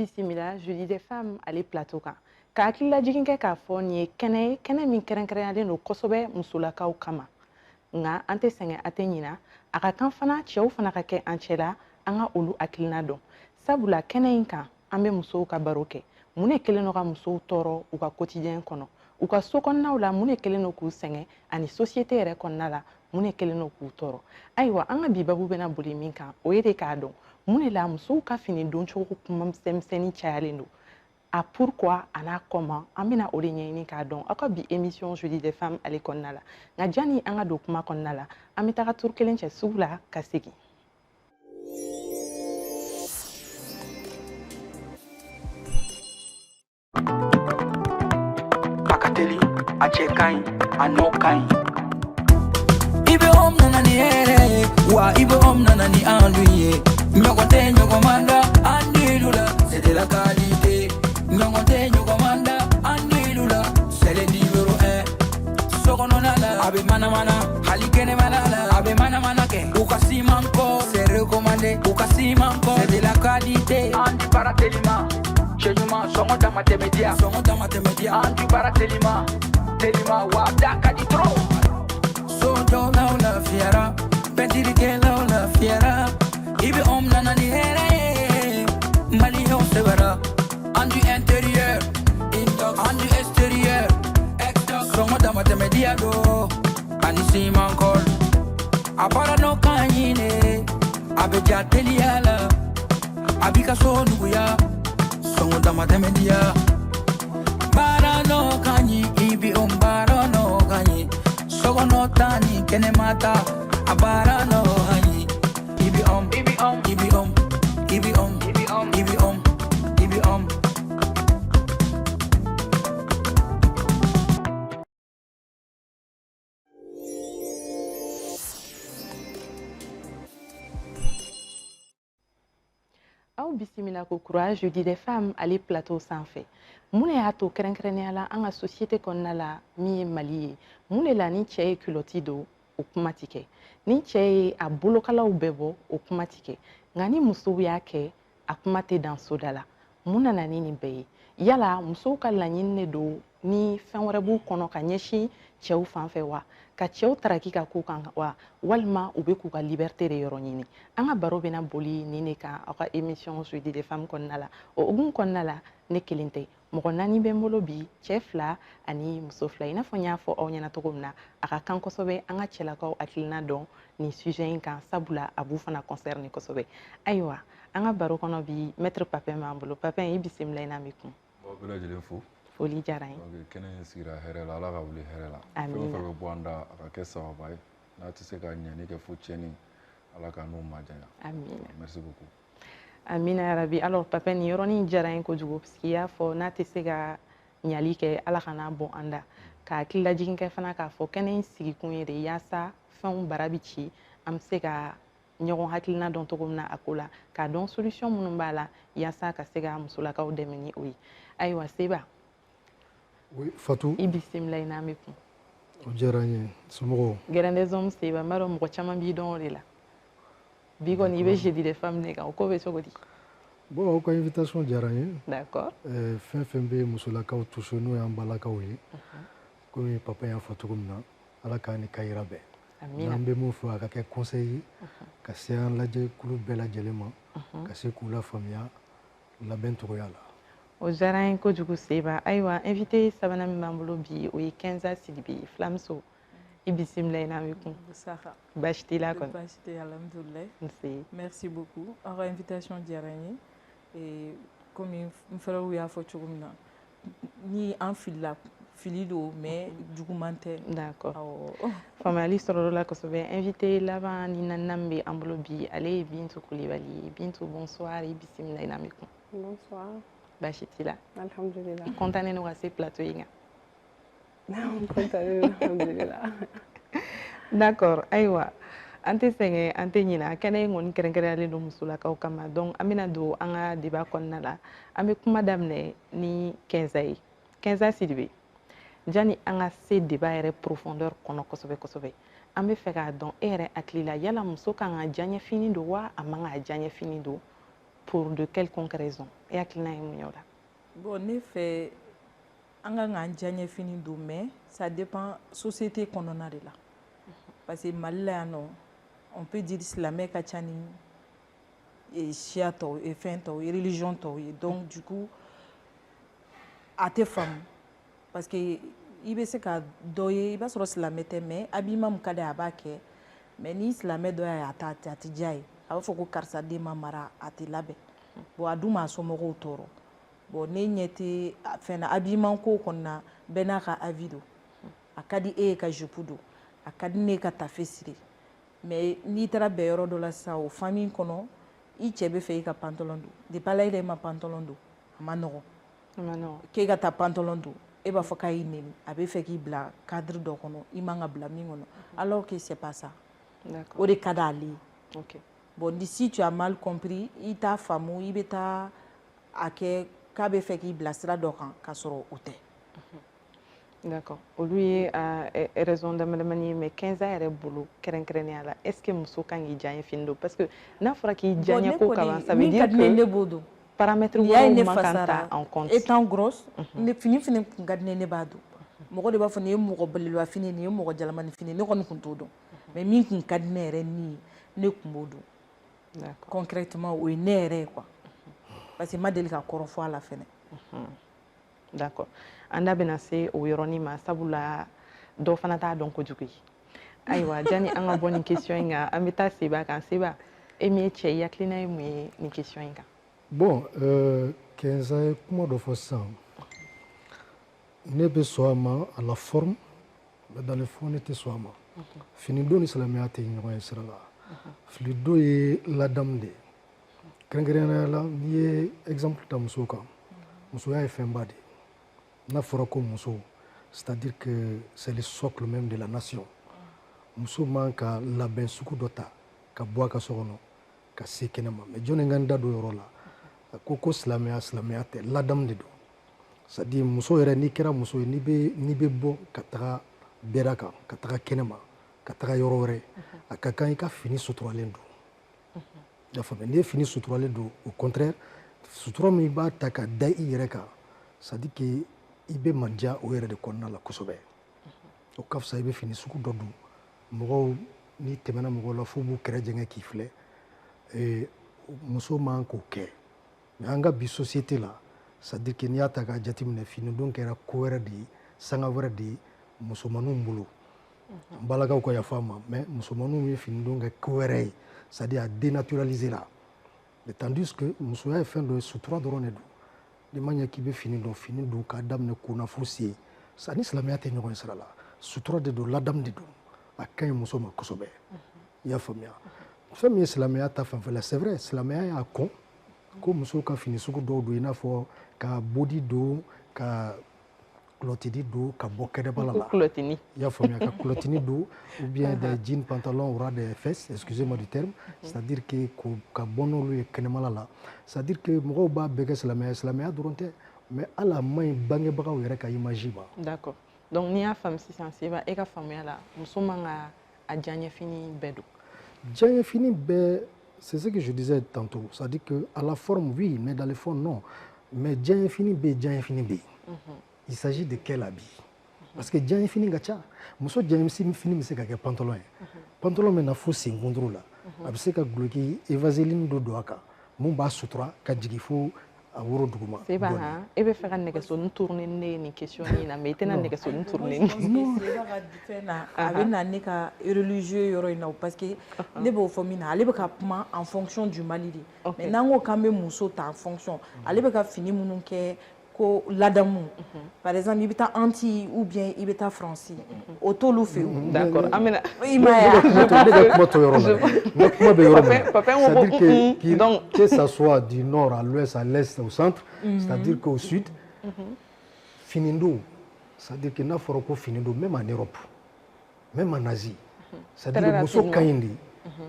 bisimila jeudi des femmes ale plateau kan ka hakilila jigin kɛ k'a fɔ nin ye kɛnɛ min kɛrɛnkɛrɛnyalen don kosɛbɛ musolakaw kama nka an tɛ sɛgɛn a tɛ ɲina a ka kan fana cɛw fana ka kɛ an cɛla an ka olu hakilina dɔn sabula kɛnɛ in kan an bɛ musow ka baro kɛ mun de kɛlen don ka musow tɔɔrɔ u ka quotidien kɔnɔ u ka so kɔnɔnaw la mun de kɛlen don k'u sɛgɛn ani société yɛrɛ kɔnɔna la mun de kɛlen don k'u tɔɔrɔ ayiwa an ka bi babu bɛna boli min kan o ye de k'a dɔn mun de la musow ka fini doncogo kuma misɛnnin cayalen don a pourquoi a n'a comment an bɛna o de ɲɛɲini k'a dɔn aw ka bi émission jeudi des femmes ale kɔnɔna la nka janni an ka don kuma kɔnɔna la an bɛ taga turu kelen cɛ sugu la ka segin. A cɛ ka ɲi a nɔ ka ɲi i bɛ om nana ni hɛrɛ ye wa i bɛ om nana ni an dun ye ɲɔgɔn tɛ ɲɔgɔn man da an dilu la c'est de la qualité ɲɔgɔn tɛ ɲɔgɔn man da an dilu la c'est le numéro 1 sokɔnɔna la a bɛ manamana hali kɛnɛmana la a bɛ manamana kɛ u ka siman kɔ c'est recommandé u ka siman kɔ c'est de la qualité an di baara telima cɛ ɲuman sɔngɔ dama tɛmɛ diya an di baara telima wa da ka di trop so dɔw la fiyara pɛntirikɛlaw la fiyara i bɛ om nana ni hɛrɛ ye maliyɛnw sɛbɛra an du intérieur an du extérieur sɔngɔ damatɛmɛdiya do ani siman kɔl a baara nɔ ka ɲi ne a bɛ ja teliya la a b'i ka so nuguya sɔngɔ damatɛmɛdiya baara nɔ ka ɲi i bɛ om baara nɔ ka ɲi sɔgɔnɔ ta ni kɛnɛma ta a baara nɔ ka ɲi i bɛ om i bɛ om i bɛ om i bɛ om i bɛ om i bɛ om i bɛ om. aw bisimila ko kura jeudi des femmes ale plateau sanfɛ mun de y'a to kɛrɛnkɛrɛnnenya la an ka société kɔnɔna la min ye mali ye mun de la ni cɛ ye culoti don o kuma ti kɛ ni cɛ ye a bolokalaw bɛɛ bɔ o kuma ti kɛ nka ni musow y'a kɛ a kuma tɛ dan soda la mun nana ni nin bɛɛ ye yala musow ka laɲini de don ni fɛn wɛrɛ b'u kɔnɔ ka ɲɛsin cɛw fan fɛ wa ka cɛw taraki ka ko kan wa walima u bɛ k'u ka liberté de yɔrɔ ɲini an ka baro bɛna boli nin de kan aw ka émission jeudi des femmes kɔnɔna la o hukumu kɔnɔna la ne kelen tɛ mɔgɔ 4 bɛ n bolo bi cɛ 2 ani muso 2 i n'a fɔ n y'a fɔ aw ɲɛna cogo min na a ka kan kosɛbɛ an ka cɛlakaw hakilina dɔn nin sujet in kan sabula a b'u fana concerné kosɛbɛ ayiwa an ka baro kɔnɔ bi maître Papin b'an bolo Papin i bisimila i n'a bɛ kun. bɛɛ lajɛlen fo foli diyara n ye kɛnɛ sigira hɛrɛ la ala ka wuli hɛrɛ la amina fɛn fɛn bɛ bɔ an da a ka kɛ sababa ye n'a tɛ se ka ɲɛni kɛ fo tiɲɛni ala ka n'u majanya amina merci beaucoup amina yarabi alors Papin nin yɔrɔnin diyara n ye kojugu parce que i y'a fɔ n'a tɛ se ka ɲali kɛ ala kana bɔ an da ka hakililajigin kɛ fana k'a fɔ kɛnɛ in sigikun ye de yaasa fɛnw bara bi ci an bɛ se ka ɲɔgɔn hakilina dɔn cogo min na a ko la k'a dɔn solution minnu b'a la yaasa ka se ka musolakaw dɛmɛ ni o ye ayiwa Seba oui Fatou i bisimila i n'an bɛ kun o diyara n ye somɔgɔw Grain des hommes Seba n b'a dɔn mɔgɔ caman b'i dɔn o de la bi kɔni i bɛ jeudi des femmes de kan o ko bɛ cogo di bon aw ka invitation diyara n ye d'accord fɛn fɛn bɛ musolakaw touché n'o y'an balakaw ye komi papa y'a fɔ cogo min na ala k'a ni ka yira bɛɛ amina n'an bɛ mun fɔ a ka kɛ conseil ye ka se an lajɛkulu bɛɛ lajɛlen ma ka se k'u lafaamuya labɛn cogoya la o diyara n ye kojugu Seba ayiwa invité sabanan min b'an bolo bi o ye Kenza Sidibe Flamuso i bisimila i n'an bɛ kun baasi t'i la kɔni baasi tɛ alhamdulilayi nse merci beaucoup aw ka invitation diyara n ye komi n fɛrɛw y'a fɔ cogo min na ni an filila fili don mais juguman tɛ d'accord faamuyali sɔrɔla la kosɛbɛ invité laban ni naaninan min bɛ an bolo bi ale ye Bintu Kulibali ye Bintu bonsoir i bisimila i n'an bɛ kun bonsoir baasi t'i la alhamdulilah i content no ka se plateau in kan alhamdulilah d'accord ayiwa an tɛ sɛgɛn an tɛ ɲina kɛnɛ in kɔni kɛrɛnkɛrɛnyalen don musolakaw kama donc an bɛna don an ka débat kɔnɔna la an bɛ kuma daminɛ ni Kenza ye Kenza Sidibe jani an ka se débat yɛrɛ profondeur kɔnɔ kosɛbɛ kosɛbɛ an bɛ fɛ k'a dɔn e yɛrɛ hakili la yala muso kan ka diyaɲɛfini don wa a man ka diyaɲɛfini don pour de quelconques raisons et hakilina ye mun ye o la? Bon, ne fɛ an ka k'an diyaɲɛ fini don mais ça dépend société kɔnɔna de la parce que Mali la yan nɔ on peut dire silamɛ ka ca ni siya tɔw ye fɛn tɔw ye religion tɔw ye donc du coup a tɛ faamu parce que i bɛ se ka dɔ ye i b'a sɔrɔ silamɛ tɛ mais habillement min ka d'a ye a b'a kɛ mais ni silamɛ dɔ y'a ye a tɛ diya ye a b'a fɔ ko karisa den ma mara a tɛ labɛn bon a dun m'a somɔgɔw tɔɔrɔ bon ne ɲɛ tɛ fɛn na habillement ko kɔni na bɛɛ n'a ka avis don a ka di e ye ka jupe don a ka di ne ye ka tafe siri mais n'i taara bɛn yɔrɔ dɔ la sisan o famille kɔnɔ i cɛ bɛ fɛ i ka pantalon don depuis ala yɛrɛ ma pantalon don a ma nɔgɔn k'e ka taa pantalon don e b'a fɔ k'a y'i neni a bɛ fɛ k'i bila cadre dɔ kɔnɔ i man ka bila min kɔnɔ alors que c'est pas ça o de ka d'ale ye bon si tu as mal compris i t'a faamu i bɛ taa a kɛ k'a bɛ fɛ k'i bila sira dɔ kan k'a sɔrɔ o tɛ. D'accord. Olu ye raison damadamani ye mais 15 ans yɛrɛ bolo kɛrɛnkɛrɛnnenya la est ce que muso kan k'i diyaɲɛ fini don parce que n'a fɔra k'i diyaɲɛ ko kaban ça veut dire que ne b'o don paramètre wɛrɛw man kan ta en compte. Étant grosse fini kun ka di ne b'a don mɔgɔ de b'a fɔ nin ye mɔgɔ belebeleba fini nin ye mɔgɔ jalamani fini ne kɔni kun t'o dɔn mais min kun ka di ne yɛrɛ ni ne kun b'o don concrètement o ye ne yɛrɛ ye quoi parce que ma deli ka kɔrɔ fɔ a la fɛnɛ. D'accord. An da bɛna se o yɔrɔnin ma sabula dɔw fana t'a dɔn kojugu ye. Ayiwa jani an ka bɔ nin question in kan an bɛ taa Seba kan. Seba e min ye cɛ ye hakilina ye mun ye nin question in kan? Bon, 15 ans ye kuma dɔ fɔ sisan ne bɛ sɔn a ma à la forme mais dans le fond ne tɛ sɔn a ma. Fini don ni silamɛya tɛ ɲɔgɔn ye sira la. Fili don ye ladamu de ye. Kɛrɛnkɛrɛnnenya la n'i ye exemple ta muso kan musoya ye fɛnba de ye. N'a fɔra ko muso c'est-à-dire que c'est le socle même de la nation. Muso man ka labɛn sugu dɔ ta ka bɔ a ka so kɔnɔ ka se kɛnɛma mais jɔnni ka n da don yɔrɔ la a ko ko silamɛya tɛ ladamu de don c'est-à-dire muso yɛrɛ n'i kɛra muso ye n'i bɛ bɔ ka taga bɛɛda kan ka taga kɛnɛma ka taga yɔrɔ wɛrɛ a ka kan i ka fini suturalen don i y'a faamuya n'i ye fini suturalen don au contraire sutura min b'a ta ka da i yɛrɛ kan c'est-à-dire que i bɛ mandiya o yɛrɛ de kɔnɔna la kosɛbɛ o ka fisa i bɛ fini sugu dɔ don mɔgɔw n'i tɛmɛna mɔgɔw la f'u b'u kɛrɛ jɛngɛ k'i filɛ muso man k'o kɛ mais an ka bi société la c'est-à-dire que n'i y'a ta k'a jateminɛ fini don kɛra ko wɛrɛ de ye sanga wɛrɛ de ye musomaninw bolo n balakaw ka yafa ma mais musomaninw ye fini don kɛ ko wɛrɛ ye c'est-à-dire a dénaturalisé la mais tandis que musoya ye fɛn dɔ ye sutura dɔrɔn de don n'i ma ɲɛ k'i bɛ fini don k'a daminɛ kunna fo sen sa ni silamɛya tɛ ɲɔgɔn sira la sutura de don ladamu de don a ka ɲi muso ma kosɛbɛ i y'a faamuya fɛn min ye silamɛya ta fanfɛla c'est vrai silamɛya y'a kɔn ko musow ka fini sugu dɔw don i n'a fɔ ka bodi don ka kulɔtini don ka bɔ kɛnɛbala la i y'a faamuya ka kulɔtini don ou bien des jeans pantalons ras des fesses excusez-moi du terme c'est-à-dire que ka bɔ n'olu ye kɛnɛmala la c'est-à-dire que mɔgɔw b'a bɛɛ kɛ silamɛya dɔrɔn tɛ mais hali a man ɲi bangebagaw yɛrɛ ka image ma. D'accord. Donc n'i y'a faamu sisan Seba e ka faamuya la muso man ka a diyaɲɛ fini bɛɛ don. Diyaɲɛ fini bɛɛ c'est ce que je disais tantôt c'est-à-dire que à la forme oui mais dans le fond non mais diyaɲɛ fini bɛ yen diyaɲɛ fini bɛ yen. Il s'agit de quel habit parce que diyaɲɛ fini ka ca muso diyaɲɛ fini bɛ se ka kɛ pantalon ye pantalon bɛ na fo senkunturu la a bɛ se ka guloki vaseline dɔ don a kan mun b'a sutura ka jigin fo a woro duguma. Seba e bɛ fɛ ka nɛgɛsonin tourner ne ye nin question in na mais i tɛna nɛgɛsonin tourner ni. Seba ka fɛn na a bɛ na ne ka religieux yɔrɔ in na parce que ne b'o fɔ min na ale bɛ ka kuma en fonction du Mali de mais n'an ko k'an bɛ muso ta en fonction ale bɛ ka fini minnu kɛ ko ladamu par exemple i bɛ taa Antilles ou bien i bɛ taa France o t'olu fɛ yen. D'accord an bɛna. i ma ye wa. Ne ka kuma to yɔrɔ la n ka kuma bɛ yɔrɔ min c'est-à-dire que ça soit du nord à l'ouest à l'est au centre c'est-à-dire qu'au sud fini don c'est-à-dire que n'a fɔra ko fini don même en Europe même en Asie c'est-à-dire muso ka ɲi de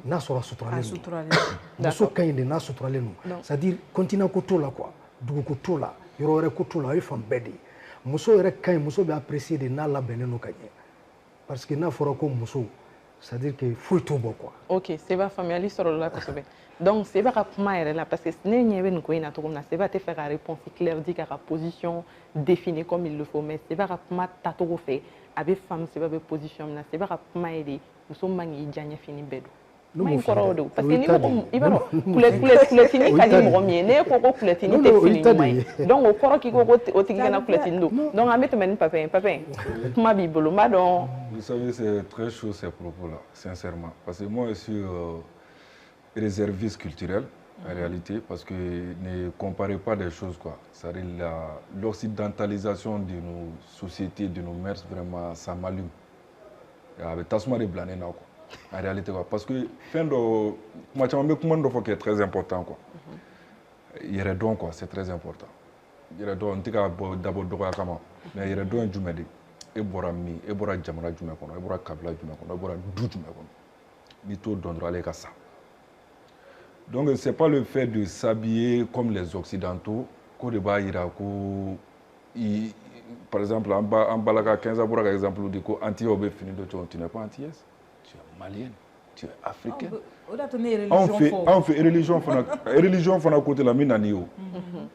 n'a sɔrɔ suturalen don muso ka ɲi de n'a suturalen don c'est-à-dire continent ko t'o la quoi dugu ko t'o la yɔrɔ wɛrɛ ko t'o la o ye fan bɛɛ de ye muso yɛrɛ ka ɲi muso bɛ apprécier de n'a labɛnnen don ka ɲɛ parce que n'a fɔra ko muso c'est-à-dire que foyi t'o bɔ quoi. Ok, Seba faamuyali sɔrɔ la kosɛbɛ. Donc Seba ka kuma yɛrɛ la parce que ne ɲɛ bɛ nin ko in na cogo min na Seba tɛ fɛ ka réponse claire di k'a ka position définie comme il le faut mais Seba ka kuma tacogo fɛ a bɛ faamu Seba bɛ position min na Seba ka kuma ye de muso man k'i diyaɲɛ fini bɛɛ don. Kuma in kɔrɔ o de parce que ni mɔgɔ i b'a dɔn kuletini ka di mɔgɔ min ye ne ko ko kuletini tɛ fini ɲuman ye donc o kɔrɔ k'i ko o tigi kana kuletini don donc an bɛ tɛmɛ ni Papin Papin kuma b'i bolo n b'a dɔn. Vous savez, c'est très chaud ces propos-là, sincèrement. Parce que moi, je suis réserviste culturel, en réalité, parce que ne comparez pas des choses, quoi. C'est-à-dire l'occidentalisation de nos sociétés, de nos mœurs, vraiment, ça m'allume. Avec Tasma de Blané, quoi. En réalité, quoi. Parce que, fin de... Moi, je est très important, quoi. Il y a donc, quoi, c'est très important. Il y a donc, d'abord, mais il y a donc, e bɔra min e bɔra jamana jumɛn kɔnɔ e bɔra kabila jumɛn kɔnɔ e bɔra du jumɛn kɔnɔ n'i t'o dɔn dɔrɔn ale ka sa donc c'est pas le fait de s'habiller comme les occidentaux k'o de b'a jira ko par exemple an balaka 15 bɔra ka exemple di ko antillais bɛ fini dɔ cogo tu n'es pas antillaise tu es malienne tu es africaine anw fɛ religion fana côté la min na ni o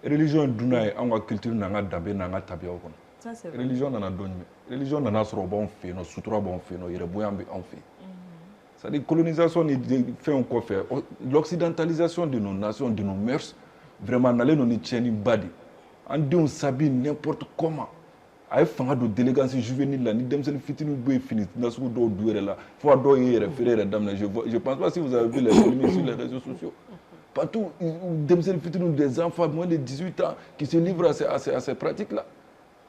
religion dunna ye anw ka culture n'an ka danbe n'an ka tabiyaw kɔnɔ religion nana dɔn jumɛn religion nana sɔrɔ b'anw fɛ yen nɔ sutura b'anw fɛ yen nɔ yɛrɛ bonya bɛ anw fɛ yen c'est-à-dire colonisation ni fɛnw kɔfɛ l'occidentalisation de nos nations de nos mœurs vraiment nalen don ni tiɲɛniba de an denw s'habillent n'importe comment a ye fanga don délégance juvénile la ni denmisɛnnin fitininw bɛ fini nasugu dɔw du yɛrɛ la fo a dɔw ye yɛrɛ feere yɛrɛ daminɛ je pense pas si vous avez vu les polémiques sur les réseaux sociaux partout denmisɛnnin fitininw des enfants moins de 18 ans qui se livrent à ces pratiques là.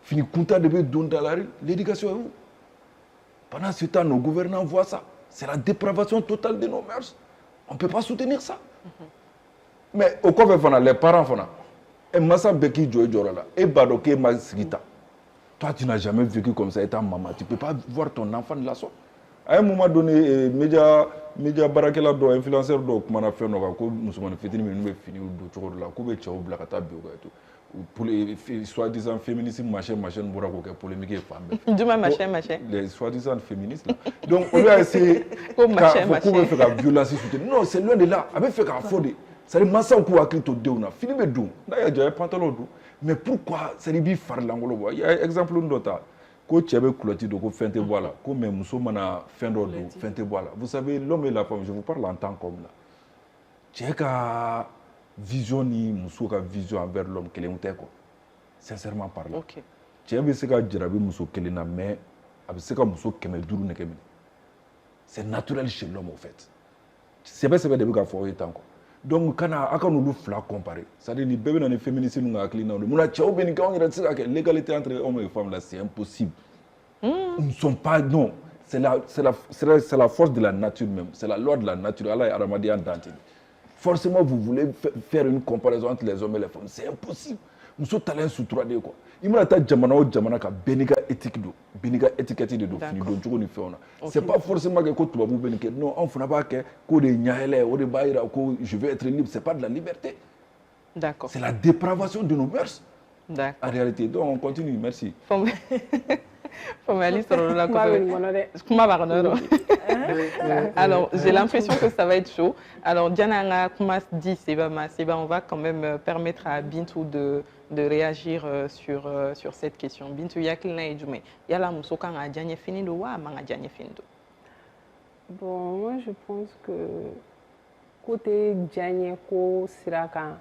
Fini Kunta de don dans la rue, l'éducation est où? Pendant ce temps, nos gouvernants voient ça. C'est la dépravation totale de nos mœurs. On ne peut pas soutenir ça. Mais au quoi les parents font et Massa Beki Joy Jorala, et Badoke Masigita. Toi, tu n'as jamais vécu comme ça étant maman. Tu ne peux pas voir ton enfant de la sorte. À un moment donné, média barakela do influenceur do comment faire no ko musulman fitini mi fini do choro la ko be chaw bla kata bi ko to pour les soi-disant féministes machin bora ko polémique et femme Duma machin les soi-disant féministes là donc on a essayé ko faire la violence soutenir non c'est loin de là avait fait qu'à fodé ça les massa ko akito deuna fini be do na ya jaye pantalon do mais pourquoi ça li bi far langolo il y a exemple ndota ko tchebe clôture do ko fente voilà ko même muso mana fendo do fente voilà vous savez l'homme et la femme je vous parle en tant qu'homme là tcheka vision ni muso ka vision envers l'homme kelen tɛ quoi sincèrement parlant OK tchebe be se ka jarabi muso kelen na mais a be se ka muso 500 nege min c'est naturel chez l'homme au fait c'est pas de be ka fɔ tant quoi donc kana aka n'olu fila comparer c'est-à-dire ni bɛɛ bɛ na ni féminisme ka hakili na mun na cɛw bɛ nin kɛ anw yɛrɛ tɛ se ka kɛ l'égalité entre hommes et femmes là c'est impossible ils ne sont pas non c'est la force de la nature même c'est la loi de la nature Allah et Aramadian Dante forcément vous voulez faire une comparaison entre les hommes et les femmes c'est impossible muso talent sutura de quoi il m'a ta jamana o jamana ka beniga éthique do beniga étiquette de do fini do jogo ni fɛnw na c'est pas forcément que ko tubabu bɛ nin kɛ non anw fana b'a kɛ ko de ɲaɛlɛ o de b'a jira ko je vais être libre c'est pas de la liberté d'accord c'est la dépravation de nos mœurs d'accord en réalité donc on continue merci Famali sɔrɔ la kuma b'a kɔnɔ alors j'ai l'impression que ça va être chaud alors Diana an ka kuma di Seba ma Seba on va quand même permettre à Bintou de réagir sur cette question Bintou yakilina ye jumɛn yala muso kan ka diya ɲɛ fini don wa a man ka diya ɲɛ fini don bon moi je pense que côté diya ɲɛ ko sira kan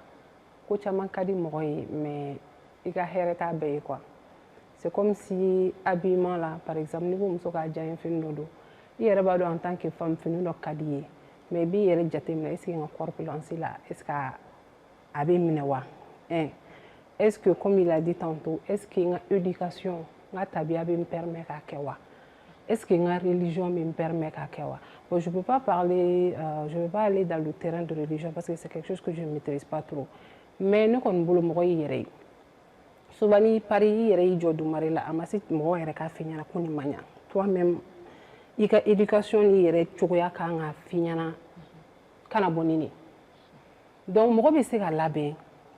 ko caman ka di mɔgɔ ye mais i ka hɛrɛ t'a bɛɛ ye quoi c'est comme si habillement là par exemple ni ko muso ka diya ɲɛ fini dɔ don i yɛrɛ b'a dɔn en tant que femme fini dɔ ka di ye mais i b'i yɛrɛ jateminɛ est-ce que n ka corpulence là est-ce que a bɛ minɛ wa est-ce que comme il a dit tantôt est-ce que n ka éducation n ka tabiya bɛ me permettre k'a kɛ wa est-ce que n ka religion bɛ me permettre k'a kɛ wa bon je peux pas aller dans le terrain de religion parce que c'est quelque chose que je ne maîtrise pas trop mais ne kɔni bolo mɔgɔ y'i yɛrɛ ye souvent ni pari i yɛrɛ y'i jɔ dumare la a ma se mɔgɔ yɛrɛ k'a f'i ɲɛna ko nin ma ɲa toi-même i ka éducation ni yɛrɛ cogoya kan ka f'i ɲɛna kana bɔ ni nin donc mɔgɔ bɛ se ka labɛn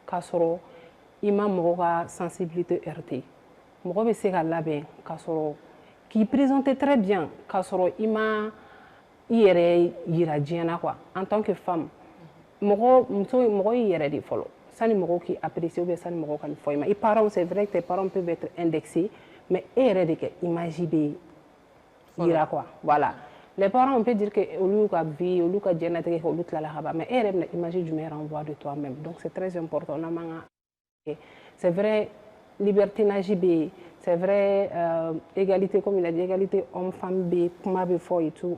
k'a sɔrɔ i ma mɔgɔ ka sensibilité heurter mɔgɔ bɛ se ka labɛn k'a sɔrɔ k'i présenter très bien k'a sɔrɔ i ma yɛrɛ yira diɲɛ na quoi en tant que femme mɔgɔ y'i yɛrɛ de fɔlɔ sani mɔgɔw k'i apprécier ou bien sani mɔgɔw ka nin fɔ i ma i parents c'est vrai que tes parents peuvent être indexés mais e yɛrɛ de kɛ image bɛ yira quoi voilà les parents on peut dire que olu ka vie olu ka diɲɛnatigɛ olu tilala ka ban mais e yɛrɛ bɛna image jumɛn renvoie de toi-même donc c'est très important n'an man ka c'est vrai libertinage bɛ yen c'est vrai égalité comme il a dit égalité homme-femme bɛ yen kuma bɛ fɔ et tout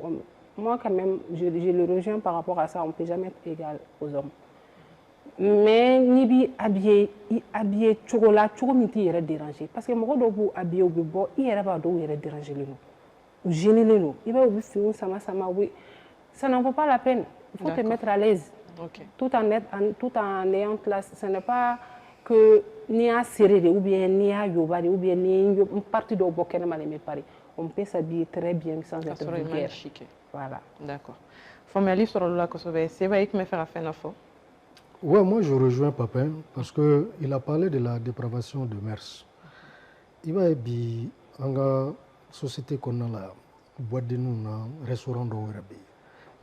moi quand même je le rejoins par rapport à ça on peut jamais être égal aux hommes mais n'i b'i habillé cogo la cogo min t'i yɛrɛ déranger parce que mɔgɔ dɔw b'u habillé u bɛ bɔ i yɛrɛ b'a dɔn u yɛrɛ déranger len don u gênelen don i b'a ye u bɛ finiw sama ça n'en vaut pas la peine il faut te mettre à l'aise tout en ayant classe ce n'est pas que n'i y'a serré de ou bien n'i y'a yoba de ou bien n'i ye partie dɔw bɔ kɛnɛma de pari on peut s'habiller très bien sans être vulgaire voilà d'accord faamuyali sɔrɔla la kosɛbɛ Seba i tun bɛ fɛ ka fɛn dɔ fɔ. Ouais, moi je rejoins Papin parce qu'il a parlé de la dépravation de mœurs. Il va bi anga société kɔnɔna la boîte de nuit na restaurant dɔw yɛrɛ bɛ yen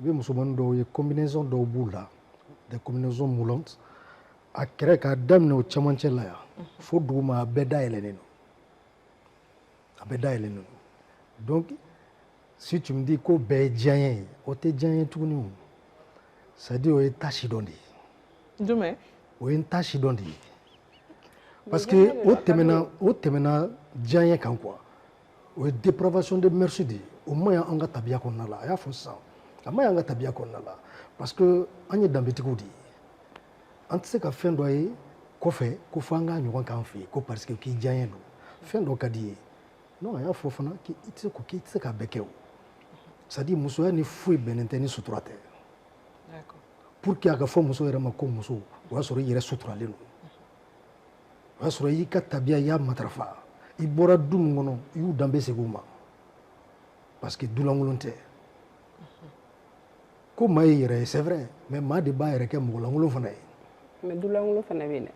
i bɛ musomanin dɔw ye combinaison dɔw b'u la des combinaisons moulantes a kɛrɛ k'a daminɛ o cɛmancɛ la yan fo duguma a bɛɛ dayɛlɛnnen don donc si tu me dis ko bɛɛ ye diɲɛ ye o tɛ diɲɛ ye tuguni o c'est à dire o ye tâche dɔ de ye. Jumɛn? O ye n ta sidɔn de ye parce que o tɛmɛna diɲɛ kan quoi o ye dépravation de mœurs de ye o ma ɲi an ka tabiya kɔnɔna la a y'a fɔ sisan a ma ɲi an ka tabiya kɔnɔna la parce que an ye danbetigiw de ye an tɛ se ka fɛn dɔ ye kɔfɛ ko fɔ an k'a ɲɔgɔn k'an fɛ yen ko parce que k'i diɲɛ don fɛn dɔ ka di ye non a y'a fɔ fana k'i tɛ se k'a bɛɛ kɛ o c'est à dire musoya ni foyi bɛnnen tɛ ni sutura tɛ. Pour que a ka fɔ muso yɛrɛ ma ko muso o y'a sɔrɔ i yɛrɛ suturalen don o y'a sɔrɔ i ka tabiya i y'a matarafa i bɔra du min kɔnɔ i y'u danbe segin u ma parce que dulankolon tɛ ko maa ye yɛrɛ ye c'est vrai mais maa de b'a yɛrɛ kɛ mɔgɔlankolon fana ye. mais dulankolon fana bɛ yen dɛ.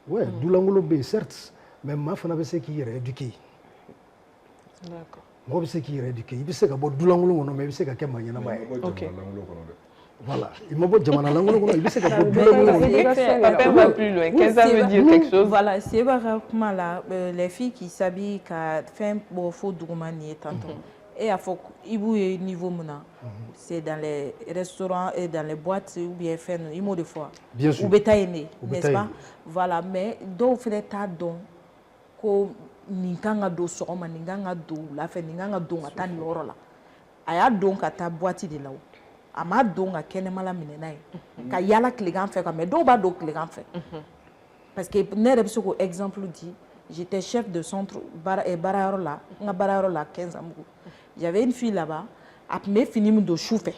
ouais dulankolon bɛ yen certes mais maa fana bɛ se k'i yɛrɛ éduquer. d'accord mɔgɔ bɛ se k'i yɛrɛ éduquer i bɛ se ka bɔ dulankolon kɔnɔ mais i bɛ se ka kɛ maa ɲɛnama ye. ok voilà, il m'a dit jamana langulo kono ibi se ka Papin va plus loin. Qu'est-ce que ça veut dire quelque chose? Voilà, c'est vraiment là les filles qui s'habillent ka fin bon faux doumani tantôt. Et à faut ibu niveau mona. C'est dans les restaurants et dans les boîtes ou bien faire une mot de fois. Bien sûr. Ou bétaïné, n'est-ce pas? Voilà, mais do fait ta don ko ninkanga do soma ninganga do la fait ninganga do atani orola. Aya donc à ta boîte de là. A ma don ka kɛnɛmala minɛ n'a ye ka yala tilegan fɛ mais dɔw b'a don tilegan fɛ parce que ne yɛrɛ bɛ se k'o exemple di j'étais chef de centre baarayɔrɔ la n ka baarayɔrɔ la 15 ans j'avais une fille là-bas a tun bɛ fini min don su fɛ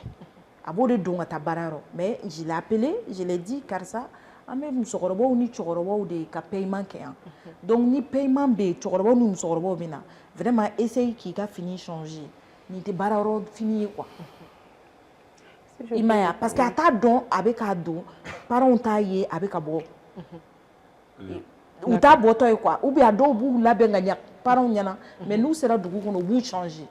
a b'o de don ka taa baarayɔrɔ mais je l'ai appelé je l'ai dit karisa an bɛ musokɔrɔbaw ni cɛkɔrɔbaw de ka paiement kɛ yan donc ni paiement bɛ yen cɛkɔrɔbaw ni musokɔrɔbaw bɛ na vraiment essaye k'i ka fini changer nin tɛ baarayɔrɔ fini ye quoi. Imaya parce que ata don avec a don parents t'a ye avec a bo ou t'a boto e quoi ou bien do bou la benganya parents nyana mais nous sera dugu kono bou changer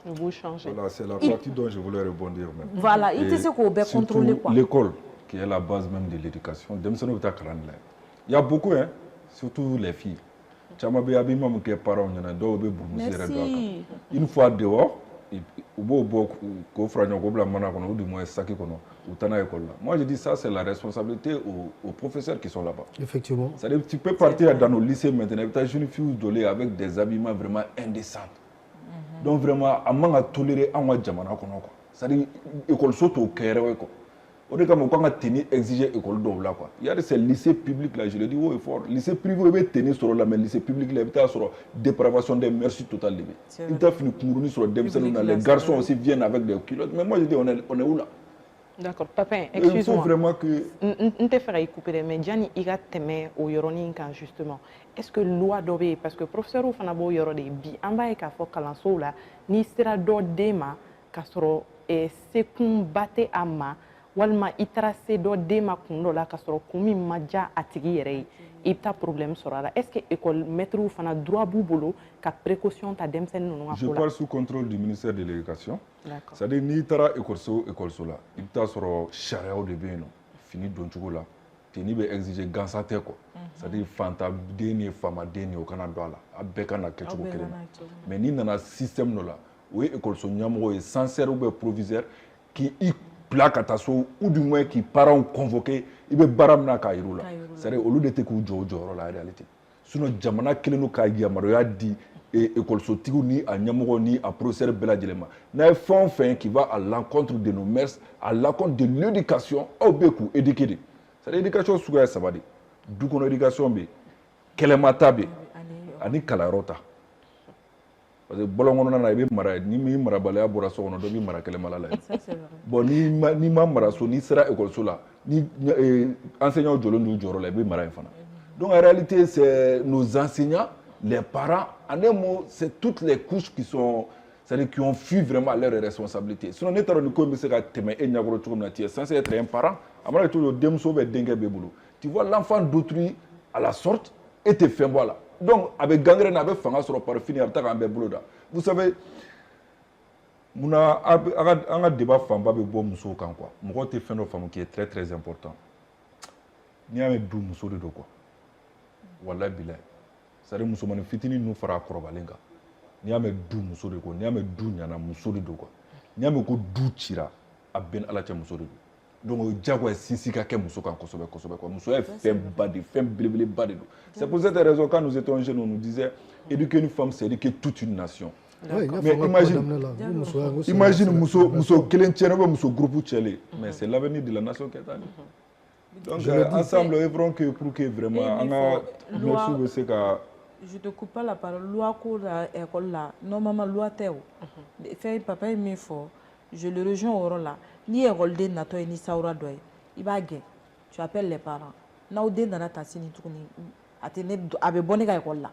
voilà c'est la partie dont je voulais rebondir même voilà il était qu'on peut contrôler quoi l'école qui est la base même de l'éducation il y a beaucoup hein surtout les filles chama be abi mam ke parents nyana do be bou une fois dehors ou beau ko franyo ko bla mana kono du moins saki kono ou tana école là. Moi je dis ça c'est la responsabilité aux professeurs qui sont là-bas. Effectivement. Ça tu peux partir dans nos lycées maintenant tu as une fille dolée avec des habillements vraiment indécents. Donc vraiment à manga tolérer en wa jamana kono quoi. Ça dit école surtout au kéré quoi. On est comme quand tenir exiger école do là quoi. Il y a ces lycées publics là je le dis haut et fort. Lycée privé veut tenir sur là mais lycée public là il sur dépravation des mœurs totale limite. Il t'a fini kumuruni sur des les garçons aussi viennent avec des culottes mais moi je dis on est où là? D'accord, Papin, excuse-moi. Il faut vraiment que on te fera couper mais Gianni il a temé au yoroni quand justement. Est-ce que loi dobe parce que professeur ou fana bo yorode bi amba e ka fo kalanso la ni sera do dema ka soro e sekun bate ama walima i taara se dɔ den ma kun dɔ la ka sɔrɔ kun min ma diya a tigi yɛrɛ ye i bɛ taa problème sɔrɔ a la est ce que école maître fana droit b'u bolo ka précaution ta denmisɛnnin ninnu ka je ko la. parle sous contrôle du ministère de l'éducation. D'accord. C'est à dire n'i taara école so la i bɛ taa sɔrɔ sariyaw de bɛ yen nɔ fini doncogo la tenue bɛ exiger gansan tɛ quoi. C'est à dire fantaden ni faamaden ni o kana don a la a bɛɛ ka na kɛcogo kelen na mais n'i nana système dɔ la o ye école so ɲɛmɔgɔ ye censeur ou bien proviseur qui i bila ka taa so ou du moins qui parents convoqué i bɛ baara min na k'a yir'u la c'est à dire olu de tɛ k'u jɔ o jɔyɔrɔ la en réalité sinon jamana kelen don ka yamaruya di écolesotigiw ni a ɲɛmɔgɔ ni a professeur bɛɛ lajɛlen ma n'a ye fɛn o fɛn qui va à l'encontre de nos mœurs à l'encontre de l'éducation aw bɛ k'u éduquer de c'est à dire éducation suguya ye saba de du kɔnɔ éducation bɛ yen kɛlɛma ta bɛ yen ani kalanyɔrɔ ta parce que bɔlɔn kɔnɔna na i bɛ mara ni min marabaliya bɔra so kɔnɔ dɔ bɛ mara kɛlɛmala la yen bon n'i ma mara so n'i sera écoleso la ni enseignants jɔlen don u jɔyɔrɔ la i bɛ mara yen fana donc en réalité c'est nos enseignants les parents en un mot c'est toutes les couches qui sont c'est-à-dire qui ont fui vraiment leurs responsabilités sinon ne taara ni ko in bɛ se ka tɛmɛ e ɲɛkɔrɔ cogo min na tu es censé être un parent a mana kɛ cogo o cogo denmuso bɛ denkɛ b'e bolo tu vois l'enfant d'autrui à la sorte et tɛ fɛn bɔ a la donc a bɛ gangrène a bɛ fanga sɔrɔ par fini a bɛ taa k'an bɛɛ bolo da vous savez munna an ka débat fanba bɛ bɔ musow kan quoi mɔgɔw tɛ fɛn dɔ faamu qui est très très important n'i y'a mɛn du muso de don quoi walahi bilahi c'est à dire musomanin fitinin ninnu fara a kɔrɔbalen kan n'i y'a mɛn du muso de ko n'i y'a mɛn du ɲana muso de don quoi n'i y'a mɛn ko du cira a bɛɛ ni ala cɛ muso de don donc o diyagoya sinsin ka kɛ muso kan kosɛbɛ kosɛbɛ quoi musoya ye fɛnba de fɛn belebeleba de don c'est pour cette raison quand nous étions jeunes on nous disait éduquer une femme c'est éduquer toute une nation mais imagine muso kelen tiɲɛna ou muso groupe tiɲɛlen mais c'est l'avenir de la nation qui est en donc ensemble œuvrons que pour que vraiment an ka ɲɛsiw bɛ se ka. Je te coupe pas la parole. Loi ko la école là, normalement loi tɛ o. Fɛn papa ye min fɔ, je le rejoins au yɔrɔ la. Ni écoleden natɔ ye ni sawura dɔ ye, i b'a gɛn. Tu appelles les parents. N'aw den nana ta sini tuguni, a bɛ bɔ ne ka école la.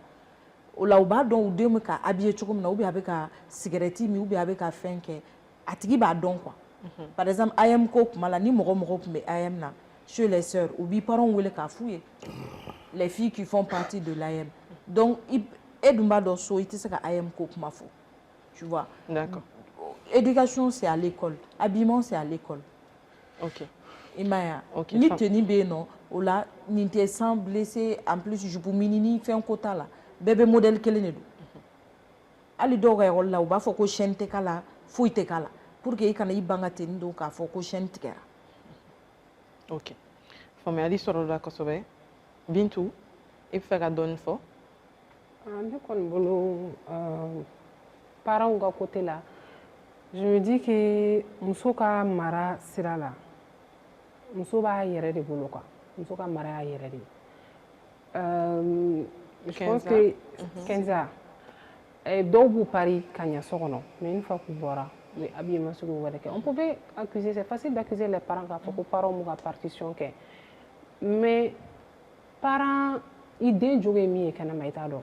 O la u b'a dɔn u den bɛ ka habiller cogo min na, ou bien a bɛ ka cigarette min, ou bien a bɛ ka fɛn kɛ. A tigi b'a dɔn quoi. Par exemple, AM ko kuma la, ni mɔgɔ tun bɛ AM na, chez les sœurs, ou bi parents wele k'a f'u ye. Les filles qui font partie de l'AM. Donc, Edumba Dosso, il te AM Kokmafo. Tu vois. D'accord. Éducation, c'est à l'école. Habillement, c'est à l'école. Ok. Imaya. Ok. Ni teni beno, ou là, ni te sans blessé, en plus, je peux minini, fait un quota là. Bébé modèle qu'elle n'est pas. Ali doga yɔrɔ la u b'a fɔ ko chaîne tɛ k'a la foyi tɛ k'a la pour que i kana i ban ka tenni don k'a fɔ ko chaîne tigɛra. Ok. Faamuyali sɔrɔ la kosɛbɛ. Bintu, i bɛ fɛ ka dɔɔni fɔ? Ne kɔni bolo parents ka côté la je me dis que muso ka mara sira la muso b'a yɛrɛ de bolo quoi muso ka mara y'a yɛrɛ de je pense que 15 ans dɔw b'u pari ka ɲɛ so kɔnɔ mais une fois k'u bɔra u bɛ habillement sugu wɛrɛ kɛ on pouvait accuser c'est facile d'accuser les parents k'a fɔ ko parents m'u ka partition kɛ mais parents i den jogo ye min ye kɛnɛma i t'a dɔn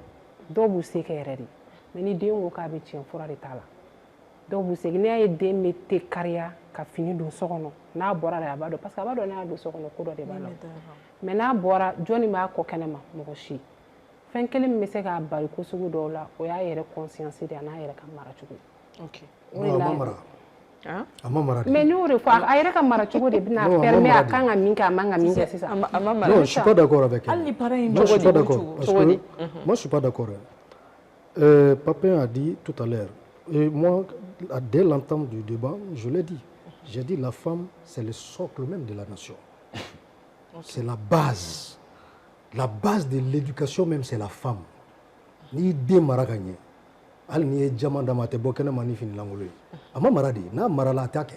dɔw b'u se kɛ yɛrɛ de mais ni den ko k'a bɛ tiɲɛ fura de t'a la dɔw b'u se n'i y'a ye den bɛ te kariya ka fini don so kɔnɔ n'a bɔra de a b'a dɔn parce que a b'a dɔn n'a y'a don so kɔnɔ ko dɔ de b'a la mais n'a bɔra jɔnni b'a kɔ kɛnɛma mɔgɔ si fɛn kelen min bɛ se k'a bali ko sugu dɔw la o y'a yɛrɛ conscience de a n'a yɛrɛ ka mara cogo ok a ma mara mais n'o de fɔ a yɛrɛ ka mara cogo de bɛna permet a kan ka min kɛ a man ka min kɛ sisan a ma mara non je suis pas d'accord avec elle hali ni parents moi je suis pas d'accord parce que moi je suis pas d'accord Papin a dit tout à l'heure et moi dès l'entame du débat je l'ai dit j'ai dit la femme c'est le socle même de la nation c'est la base de l'éducation même c'est la femme ni den mara ka ɲɛ hali n'i ye jama d'a ma a tɛ bɔ kɛnɛma ni fini lankolon ye a ma mara de n'a marala a t'a kɛ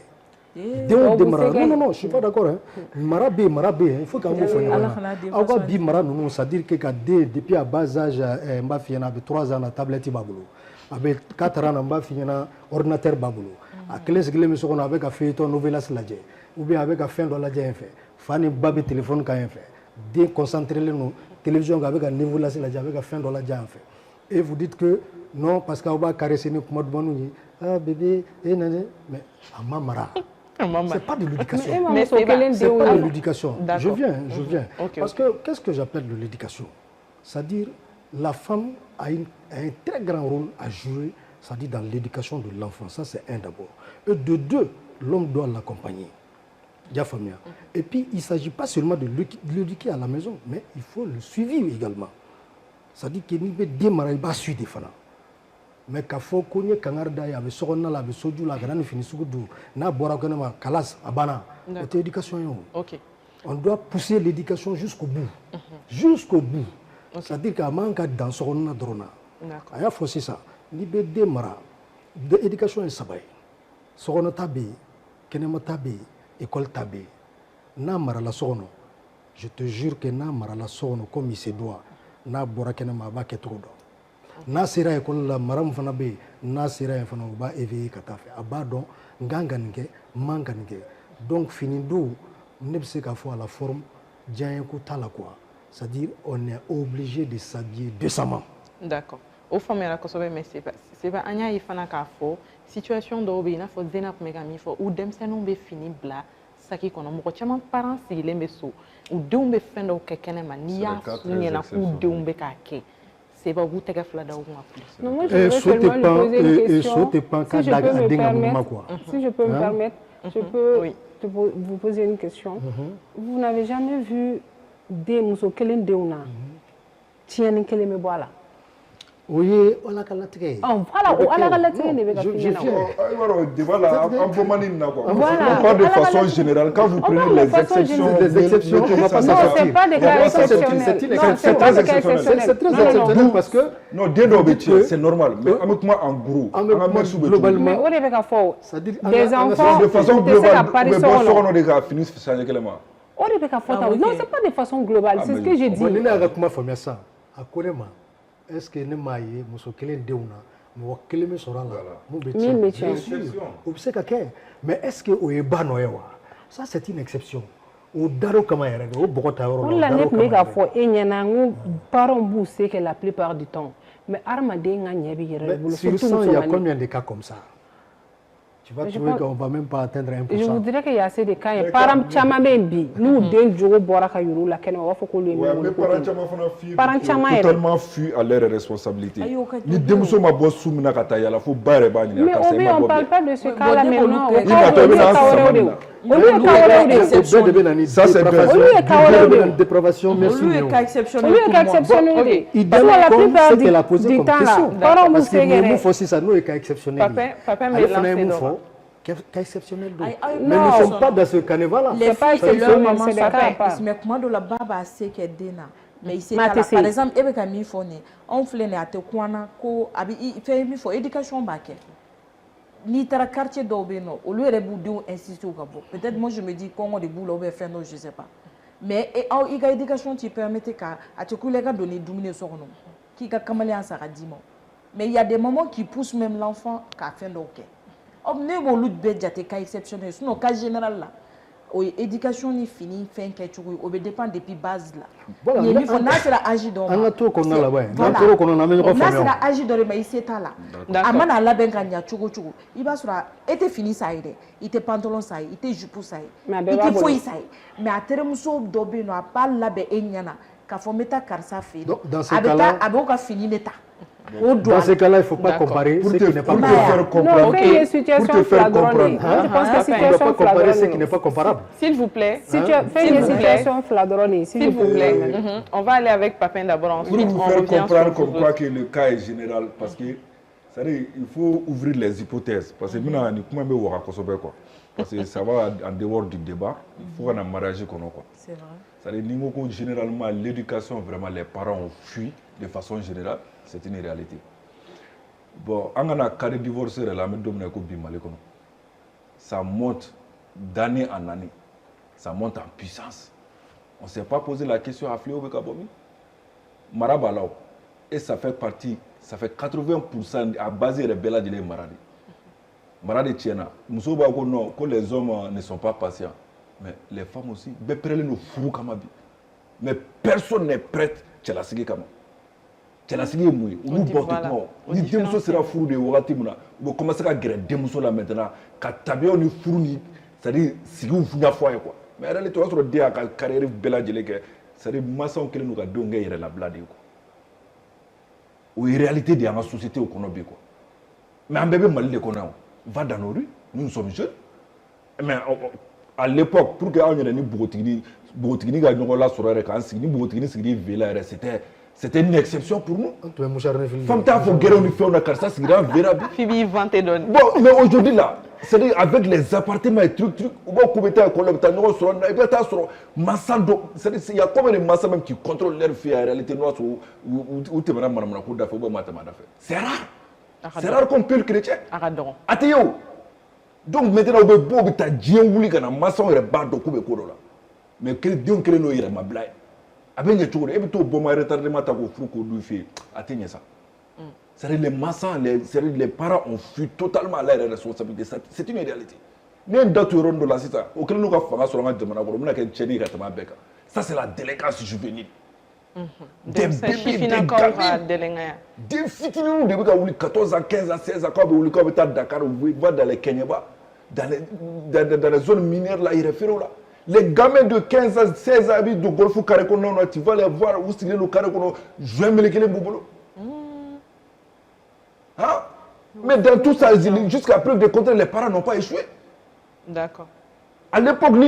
denw den mara non je suis pas d'accord hein mara bɛ yen il faut k'an k'o fɔ ɲɔgɔn na aw ka bi mara ninnu c'est à dire que ka den depuis à bas âge n b'a f'i ɲɛna a bɛ 3 ans na tablette b'a bolo a bɛ 4 ans na n b'a f'i ɲɛna ordinateur b'a bolo a kelen sigilen bɛ so kɔnɔ a bɛ ka feuilleton novelas lajɛ ou bien a bɛ ka fɛn dɔ lajɛ yen fɛ fa ni ba bɛ téléphone kan yen fɛ den concentré len don télévision kan a bɛ ka novelas lajɛ a bɛ ka fɛn dɔ lajɛ yan fɛ et vous dites que non parce qu'aw b'a caresser ni kuma dumanw ye ah bébé e nana mais a ma mara C'est pas de l'éducation. Mais C'est pas de l'éducation. D'accord. Je viens. Ok, Parce que qu'est-ce que j'appelle de l'éducation? C'est-à-dire la femme a un très grand rôle à jouer, c'est-à-dire dans l'éducation de l'enfant. Ça, c'est un d'abord. Et de deux, l'homme doit l'accompagner. Et puis, il ne s'agit pas seulement de l'éduquer à la maison, mais il faut le suivre également. C'est-à-dire qu'il n'y a pas de suivre des femmes. Mais quand faut qu'on y ait kangarda ya be sokonna la be soju la kana fini sugudu na bora kana ma kalas abana c'est éducation yo. OK. On doit pousser l'éducation jusqu'au bout. Jusqu'au bout. C'est-à-dire qu'à manque dans sokonna drona. D'accord. Aya faut c'est ça. Ni be demara de éducation est sabay. Sokonna tabe kenema tabe école tabe. Na mara la sokono. Je te jure que na mara la sokono comme il se doit. Na bora kenema ba ketrodo. N'a sera école la maram fana be n'a sera fana ba éveiller katafe abado nganganike manganike donc finindo ne se ka fo à la forme djanye ko tala quoi c'est-à-dire on est obligé de s'habiller décemment. D'accord. Au fond mais la kosobe mais c'est pas anya yi fana ka fo situation do be na fo zena ko mega mi fo ou demsenu be fini bla saki kono mo chama parents sigilen be so ou deumbe fendo kekene ma ni ya sunyena ku deumbe ka ke. Non, moi, je voudrais seulement lui poser une question. Si je peux me permettre, je peux vous poser une question. Vous n'avez jamais vu des muso kelen deuna tieni kelen me boala? Oui, on l'a calaté. Oh, voilà, on l'a calaté. Voilà, pas de façon générale. Quand vous prenez les exceptions, non, c'est pas des cas exceptionnels. C'est très exceptionnel parce que. Non, c'est normal. Mais avec moi, en gros, globalement, des enfants de façon globale, mais bon, on a fini de changer quelque non, c'est pas de façon globale, c'est ce que j'ai dit. Est-ce que ne maille muso kelen deuna mo keleme sora la mo be mais est-ce que o eba noyewa ça c'est une exception o daro kama yere o bogota yoro on la net mega fo enyana ngo parents bousser que la plupart du temps mais armade nga nyebi yere bulu surtout il y a combien de cas comme ça? Tu vas trouver qu'on va même pas atteindre 1%. Je vous dirais qu'il y a assez de cas. Les parents chama membi, nous den jogo bora ka yuru la kene wa fo ko le. Mais parents chama totalement fui à leurs responsabilités. Ni demuso ma boss soumina kata yala fo bare ba ni aka mais on parle pas de ce cas là maintenant. Ça c'est une dépravation merci. Lui cas exceptionnel. La plupart du temps là, parents parce que nous faut ça nous est cas exceptionnel. Papa mais lancé cas exceptionnel. Mais nous ne sommes pas dans ce carnaval-là. C'est pas exceptionnel, c'est des cas. Mais comment de la baba c'est que dena. Mais ici par exemple, avec un mifone, on fait les atequana ko abi fait mifo éducation baké. Ni tara quartier d'Obeno, au lieu de boudou insister au gabo. Peut-être moi je me dis comment de boulot va faire non, je sais pas. Mais il y a éducation qui permet qu'à te couler qu'à donner dominer son nom. Qui a camalé en saradimo. Mais il y a des moments qui poussent même l'enfant qu'à faire d'ok. On ne peut pas dire que cas exceptionnel. Sinon, cas général là, l'éducation ni fini, fin quelque chose, on dépend depuis base là. Voilà. Il faut naître agir dans. On a tout qu'on a là-bas. Voilà. Naître agir dans le maïs c'est là. Amana la bengania chugo chugo. Il va sur la, était fini ça y est. Il était pantalon ça y est, il était jupe ça y est. Il était fouille ça y est. Mais à termuso dobé no a pas la be enyana. Qu'a faut mettre carsa fait. Dans ce cas-là, aboka fini l'état. Dans ce cas-là, il ne faut pas comparer ce qui n'est pas comparable. Pour te faire comprendre. Je pense que on ne doit pas comparer ce qui n'est pas comparable. S'il vous plaît. Fais une situation flagrante. S'il vous plaît. On va aller avec Papin d'abord. Ensuite, on revient sur comprendre comme quoi que le cas est général. Parce que, il faut ouvrir les hypothèses. Parce que maintenant, parce que ça va en dehors du débat. Il faut qu'on a mariage qu'on a. C'est vrai. C'est-à-dire, généralement, l'éducation, vraiment, les parents ont fui de façon générale. C'est une réalité. Bon, on a un cas de divorce, ça monte d'année en année. Ça monte en puissance. On ne s'est pas posé la question à Fléau Bekabomi. Marabalao. Et ça fait partie, ça fait 80% à base de Bella de Maradi. Maradi Tiena. Moussouba non, que les hommes ne sont pas patients. Mais les femmes aussi. Mais personne n'est prêt à la sige kama. Cɛlasigi ye mun ye olu bɔtuma ni denmuso sera furu de wagati min na u bɛ commencer ka gɛrɛ denmuso la maintenant ka tabiyaw ni furu ni c'est-à-dire sigiw ɲa fɔ a ye quoi mais en réalité o y'a sɔrɔ den y'a ka carrière bɛɛ lajɛlen kɛ c'est-à-dire mansaw kɛlen don ka denw kɛ yɛrɛlabila de ye quoi o ye réalité de y'an ka société kɔnɔ bi quoi mais an bɛɛ bɛ Mali de kɔnɔ yan va dans nos rues nous sommes jeunes mais à l'époque pour que anw yɛrɛ ni npogotigini ka ɲɔgɔn lasɔrɔ yɛrɛ k'an sigi ni npogotigini sigili Vela yɛrɛ c'était une exception pour nous. Femme t'a faut guérir ni fɛnw na karisa sigira Vela bi. F'i b'i vanter dɔɔni. Bon mais aujourd'hui là c'est-à-dire avec les appartements et trucs u b'a k'u bɛ taa école la u bɛ taa ɲɔgɔn sɔrɔ na i bɛ taa sɔrɔ mansa dɔ c'est-à-dire il y a combien de mansa même qui contrôlent leur fille en réalité n'o y'a sɔrɔ u tɛmɛna manamana ko da fɛ u bɛ ma tɛmɛ a da fɛ c'est rare qu'on peut le chrétien a ka dɔgɔ a tɛ ye o donc maintenant u bɛ bɔ u bɛ taa diɲɛ wuli ka na mansaw yɛrɛ b'a dɔn k'u bɛ ko dɔ la mais denw kelen n'o yɛrɛmabila ye a bɛ ɲɛ cogo di e bɛ t'o bɔma retardement ta k'o furu k'o du fɛ yen a tɛ ɲɛ sa c'est-à-dire les mansa les parents ont fui totalement à leur responsabilité c'est une réalité ne ye n da tu yɔrɔ dɔ la sisan o kelen n'u ka fanga sɔrɔ an ka jamana kɔnɔ u bɛna kɛ cɛnni ka tɛmɛ a bɛɛ kan ça c'est la délinquance juvénile des bébés des gamins den fitininw de bɛ ka wuli 14 ans 15 ans 16 ans k'aw bɛ wuli k'aw bɛ taa Dakar u va dans les Kenyeba dans les zones minières là yɛrɛ feerew la les gamins de 15 ans 16 ans bɛ don golf carré kɔnɔ na tu vas les voir u sigilen don carré kɔnɔ joint melekelen b'u bolo hein mais dans tout ça jusqu'à preuve de contraire les parents n'ont pas échoué. D'accord. À l'époque, on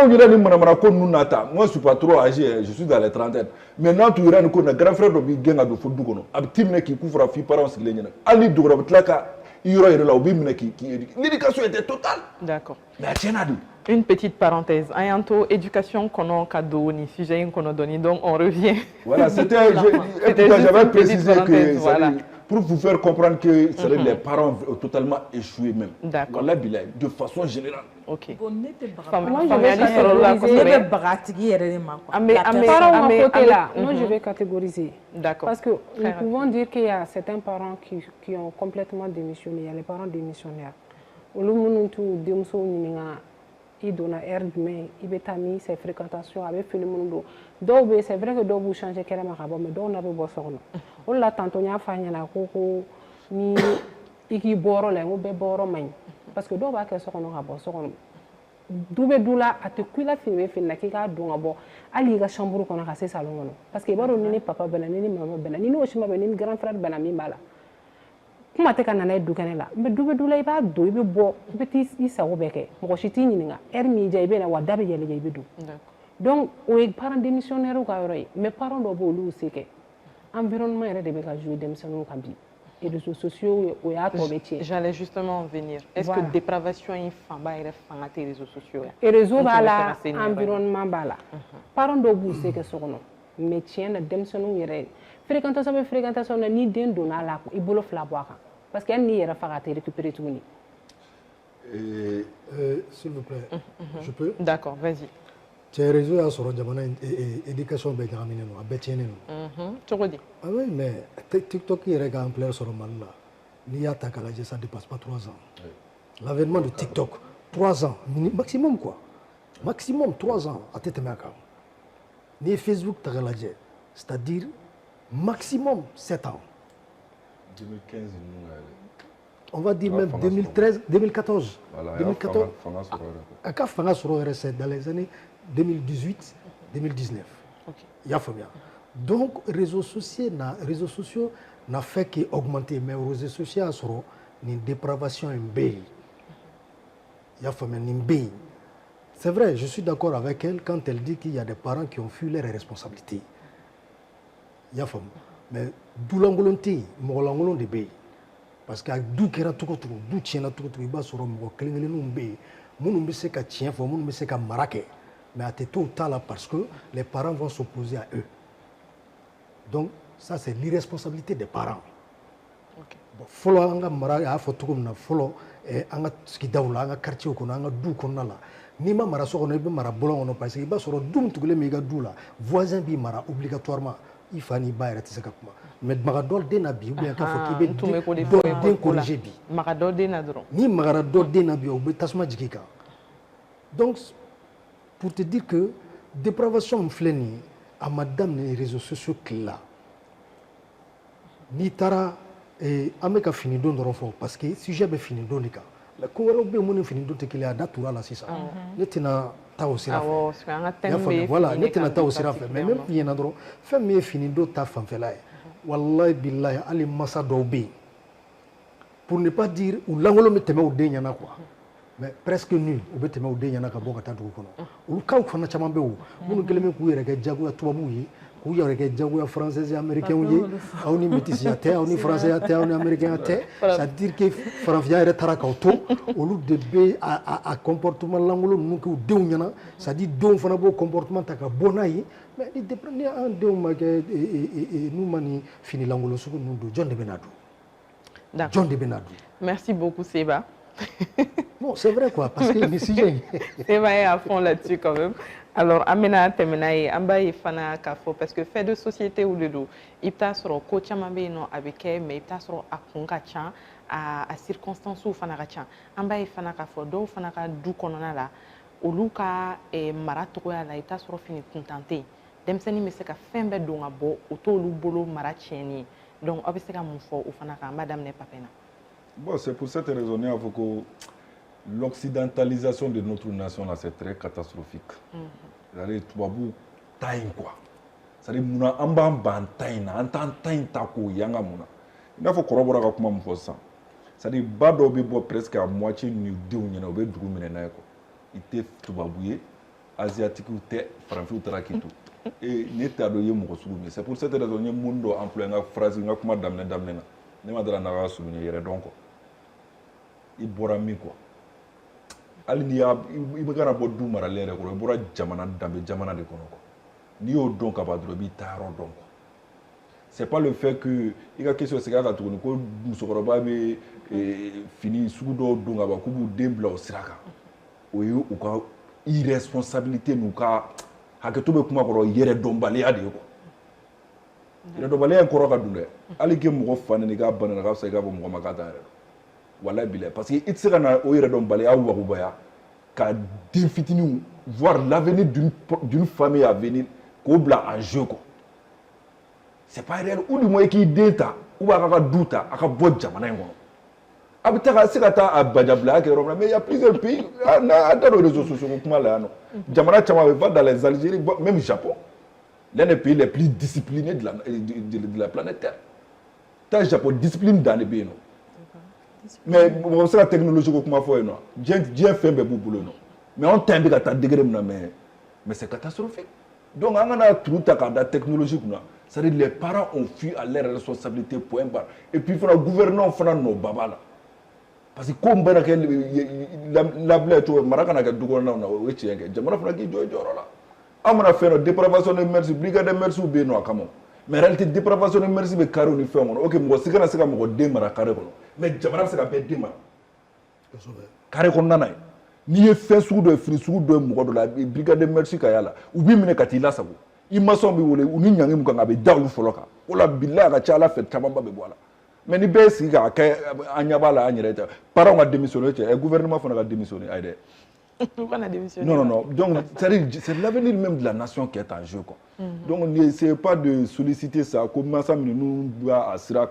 dirait que moi je suis pas trop âgé, je suis dans les trentaines. Maintenant, tu dirais que grand frère de Bigenga de Foudoukono, Abtimne qui couvre fi parents qui l'engagent. Ali Dougratlaka, il y aura l'éducation était totale. D'accord. Mais tiens, une petite parenthèse. Ayanto, éducation kono kado ni sujet kono doni, donc on revient. Voilà, c'était j'avais précisé que voilà. Pour vous faire comprendre que les parents ont totalement échoué même. D'accord. De façon générale. Ok. Bon, ne tɛ Moi, je vais catégoriser. D'accord. Parce que nous pouvons dire qu'il y a certains parents qui ont complètement démissionné. Il y a les parents démissionnaires. Il donne air mais il veut t'amener ses fréquentations avec le monde. Donc c'est vrai que donc vous changez carrément mais donc on a besoin de on l'a tantôt n'y a pas rien à coco ni iki boro les ou be boro main parce que donc va que ça on a besoin double doula à te cuire filmer film qui a donc abo ali ga chambre qu'on a cassé salon parce que boro ni papa benani ni maman benani ni oshima benani grand frère benami mala kuma tɛ ka nana ye du kɛnɛ la mais du bɛ du la i b'a don i bɛ bɔ i bɛ t'i sago bɛɛ kɛ mɔgɔ si t'i ɲininka heure min diya i bɛ na wa da bɛ yɛlɛ i bɛ don donc o ye parents démissionnaires ka yɔrɔ ye mais parents dɔw bɛ olu se kɛ environnement yɛrɛ de bɛ ka jouer denmisɛnninw kan bi et réseaux sociaux o y'a tɔ bɛ tiɲɛ. J'allais justement en venir. Est-ce que dépravation in fanba yɛrɛ fanga tɛ réseaux sociaux ye. Et réseau b'a la environnement b'a la parents dɔw b'u se kɛ so kɔnɔ mais tiɲɛ na denmisɛnninw yɛrɛ fréquentation bɛ fréquentation na ni den donna la i bolo fila bɔ a kan. Parce qu'elle n'y a pas récupérer tout. S'il vous plaît, je peux? D'accord, vas-y. Tu as raison à ce moment éducation est gaminée, à bétiner. Tu redis. Ah oui, mais TikTok est réglementaire sur le mal là. N'y a pas qu'à la ça dépasse pas 3 ans. L'avènement de TikTok, 3 ans, maximum quoi. Maximum 3 ans à tête maka. Ni Facebook t'as la c'est-à-dire maximum 7 ans. 2015, on va dire même 2013, 2014. Voilà, 2014. C'est dans les années 2018, 2019. Il y a bien. Donc, réseaux sociaux n'a fait qu'augmenter, mais les réseaux sociaux sont une dépravation en pays. Il y a une pays. C'est vrai, je suis d'accord avec elle quand elle dit qu'il y a des parents qui ont fui leurs responsabilités. Il y a mais d'où l'angolonté, l'angolon de pays. Parce que d'où qu'il y a tout, d'où il y a tout, il y a tout, il y a tout, mais à tout temps parce que les parents vont s'opposer à eux. Donc, ça c'est l'irresponsabilité des parents. Follow anga mara a photo comme na follow anga skidawla anga quartier ko anga du ko na la ni ma mara so ko be mara bolon no parce que ba so dum tugule mi ga dula voisin bi mara obligatoirement il faut ni ba rete saka kuma mais mara dol de na bi ou bien ka fo ki be den corriger bi mara dol de na dron ni mara dol de na bi o be tasma jikika. Donc pour te dire que dépravation fleni à madame les réseaux sociaux là ni tara et ameka fini don parce que si j'avais fini don la ko wɛrɛw bɛ mun ni fini don tɛ kelen a da tura la sisan ne tɛna taa o sira fɛ voilà ne tɛna taa o sira fɛ mais même ɲɛna dɔrɔn fɛn min ye fini don ta fanfɛla ye wallahi billahi hali masa dɔw bɛ yen pour ne pas dire u lankolon bɛ tɛmɛ u den ɲɛna quoi mais presque nu u bɛ tɛmɛ u den ɲɛna ka bɔ ka taa dugu kɔnɔ olu kaw fana caman bɛ yen minnu kɛlen bɛ k'u yɛrɛ kɛ jagoya tubabuw ye k'u yɛrɛ kɛ jagoya français américains ye aw ni métisiya tɛ aw ni français tɛ aw ni américain tɛ c'est à dire que farafinya yɛrɛ taara k'aw to olu de bɛ a comportement lankolon ninnu k'u denw ɲɛna c'est à dire denw fana b'o comportement ta ka bɔ n'a ye mais ni an denw ma kɛ n'u ma nin fini lankolon sugu ninnu don jɔn de bɛ n'a don jɔn de bɛ n'a don. Merci beaucoup Seba. Bon, c'est vrai quoi, parce que les sujets... Seba est à fond là-dessus quand même. Alors, Amena Temenaye, Amba et Fana Kafo, parce que fait de société ou de dos, il t'a sur le coach Amambe non avec elle, mais il t'a sur à Kongacha, à circonstances ou Fana Gacha. Amba et Fana Kafo, do Fana Ka du Konona là, ou Luka et Maratoya là, il t'a sur fini contenté. Demseni me se ka fembe donga bo, auto lu bolo maracheni. Donc, obiseka mon fort ou Fana Ka, madame n'est pas pena. Bon, c'est pour cette raison que l'occidentalisation de notre nation là, c'est très catastrophique. C'est-à-dire, Toubabou, taïn quoi. C'est-à-dire, mouna amba bantaïna, antan taïn tako yanga mouna. Il faut corroborer comment on fait ça. C'est-à-dire, bado bebo presque à moitié ni deux ou n'yena obe dugu minena ko. Ite Toubabouye, asiatique ou te français ou trakitou. Et n'était adoye mon souvenir. C'est pour cette raison que mundo emploie une phrase, une comment damne. Ne ma dara naga souvenir yere donc. I bɔra min quoi hali ni i bɛ kana bɔ du maralen yɛrɛ kɔrɔ i bɔra jamana danbe jamana de kɔnɔ quoi n'i y'o dɔn ka ban dɔrɔn i b'i taa yɔrɔ dɔn quoi c'est pas le fait que i ka question segin a kan tuguni ko musokɔrɔba bɛ fini sugu dɔw don ka ban k'u b'u den bila o sira kan o ye u ka irresponsabilité n'u ka hakɛto bɛ kuma kɔrɔ yɛrɛ dɔnbaliya de ye quoi yɛrɛ dɔnbaliya in kɔrɔ ka dun dɛ hali kɛ mɔgɔ fa n'i ka bana ka fisa i k'a fɔ mɔgɔ ma k'a t'a yɛrɛ dɔn. Voilà, parce que il se kana o yɛrɛ dɔn baliya wakubaya ka den fitinin voir l'avenir d'une famille à venir k'o bila en jeu quoi. C'est pas réel ou du moins k'i den ta ou b'a ka du ta a ka bɔ jamana in kɔnɔ a bɛ taa ka se ka taa a bajabila a kɛ yɔrɔ min na mais il y a plusieurs pays a da don réseaux sociaux ko kuma la yan nɔ jamana caman va dans les Algérie même Japon l'un des pays les plus disciplinés de la planète Terre taa Japon discipline dan de bɛ yen nɔ. Mais on sait la technologie comment faire non. Dieu fait bébou boulot non. Mais on t'aime à ta degré mais c'est catastrophique. Donc on a tout à la technologie kuna. Ça dit les parents ont fui à leur responsabilité point barre. Et puis il faut le gouvernement faire nos baba là. Parce que comme ben la blé tout marakana ka dugo na o echi yenge. Jamana fana ki jojo là. Amana fait une dépravation de merci brigade de merci ou beno akamo. Mais en réalité dépravation de merci be carré ni fait OK mo sika na sika mo démara carré kono. Mais jamana bɛ se ka bɛɛ den ma carré kɔnɔna na ye n'i ye fɛn sugu dɔ ye fini sugu dɔ ye mɔgɔ dɔ la brigade de merci ka y'a la u b'i minɛ ka t'i lasago i maçon b'i wele u ni ɲangi min kan a bɛ da olu fɔlɔ kan o la bilahi a ka ca Ala fɛ camanba bɛ bɔ a la mais ni bɛɛ ye sigi k'a kɛ an ɲɛ b'a la an yɛrɛ tɛ parents ka démissionné cɛ gouvernement fana ka démissionné ayi dɛ. Non. Donc, c'est l'avenir même de la nation qui est en jeu. Quoi. Donc, n'essayez pas de solliciter ça. Comme ça, nous doit assurer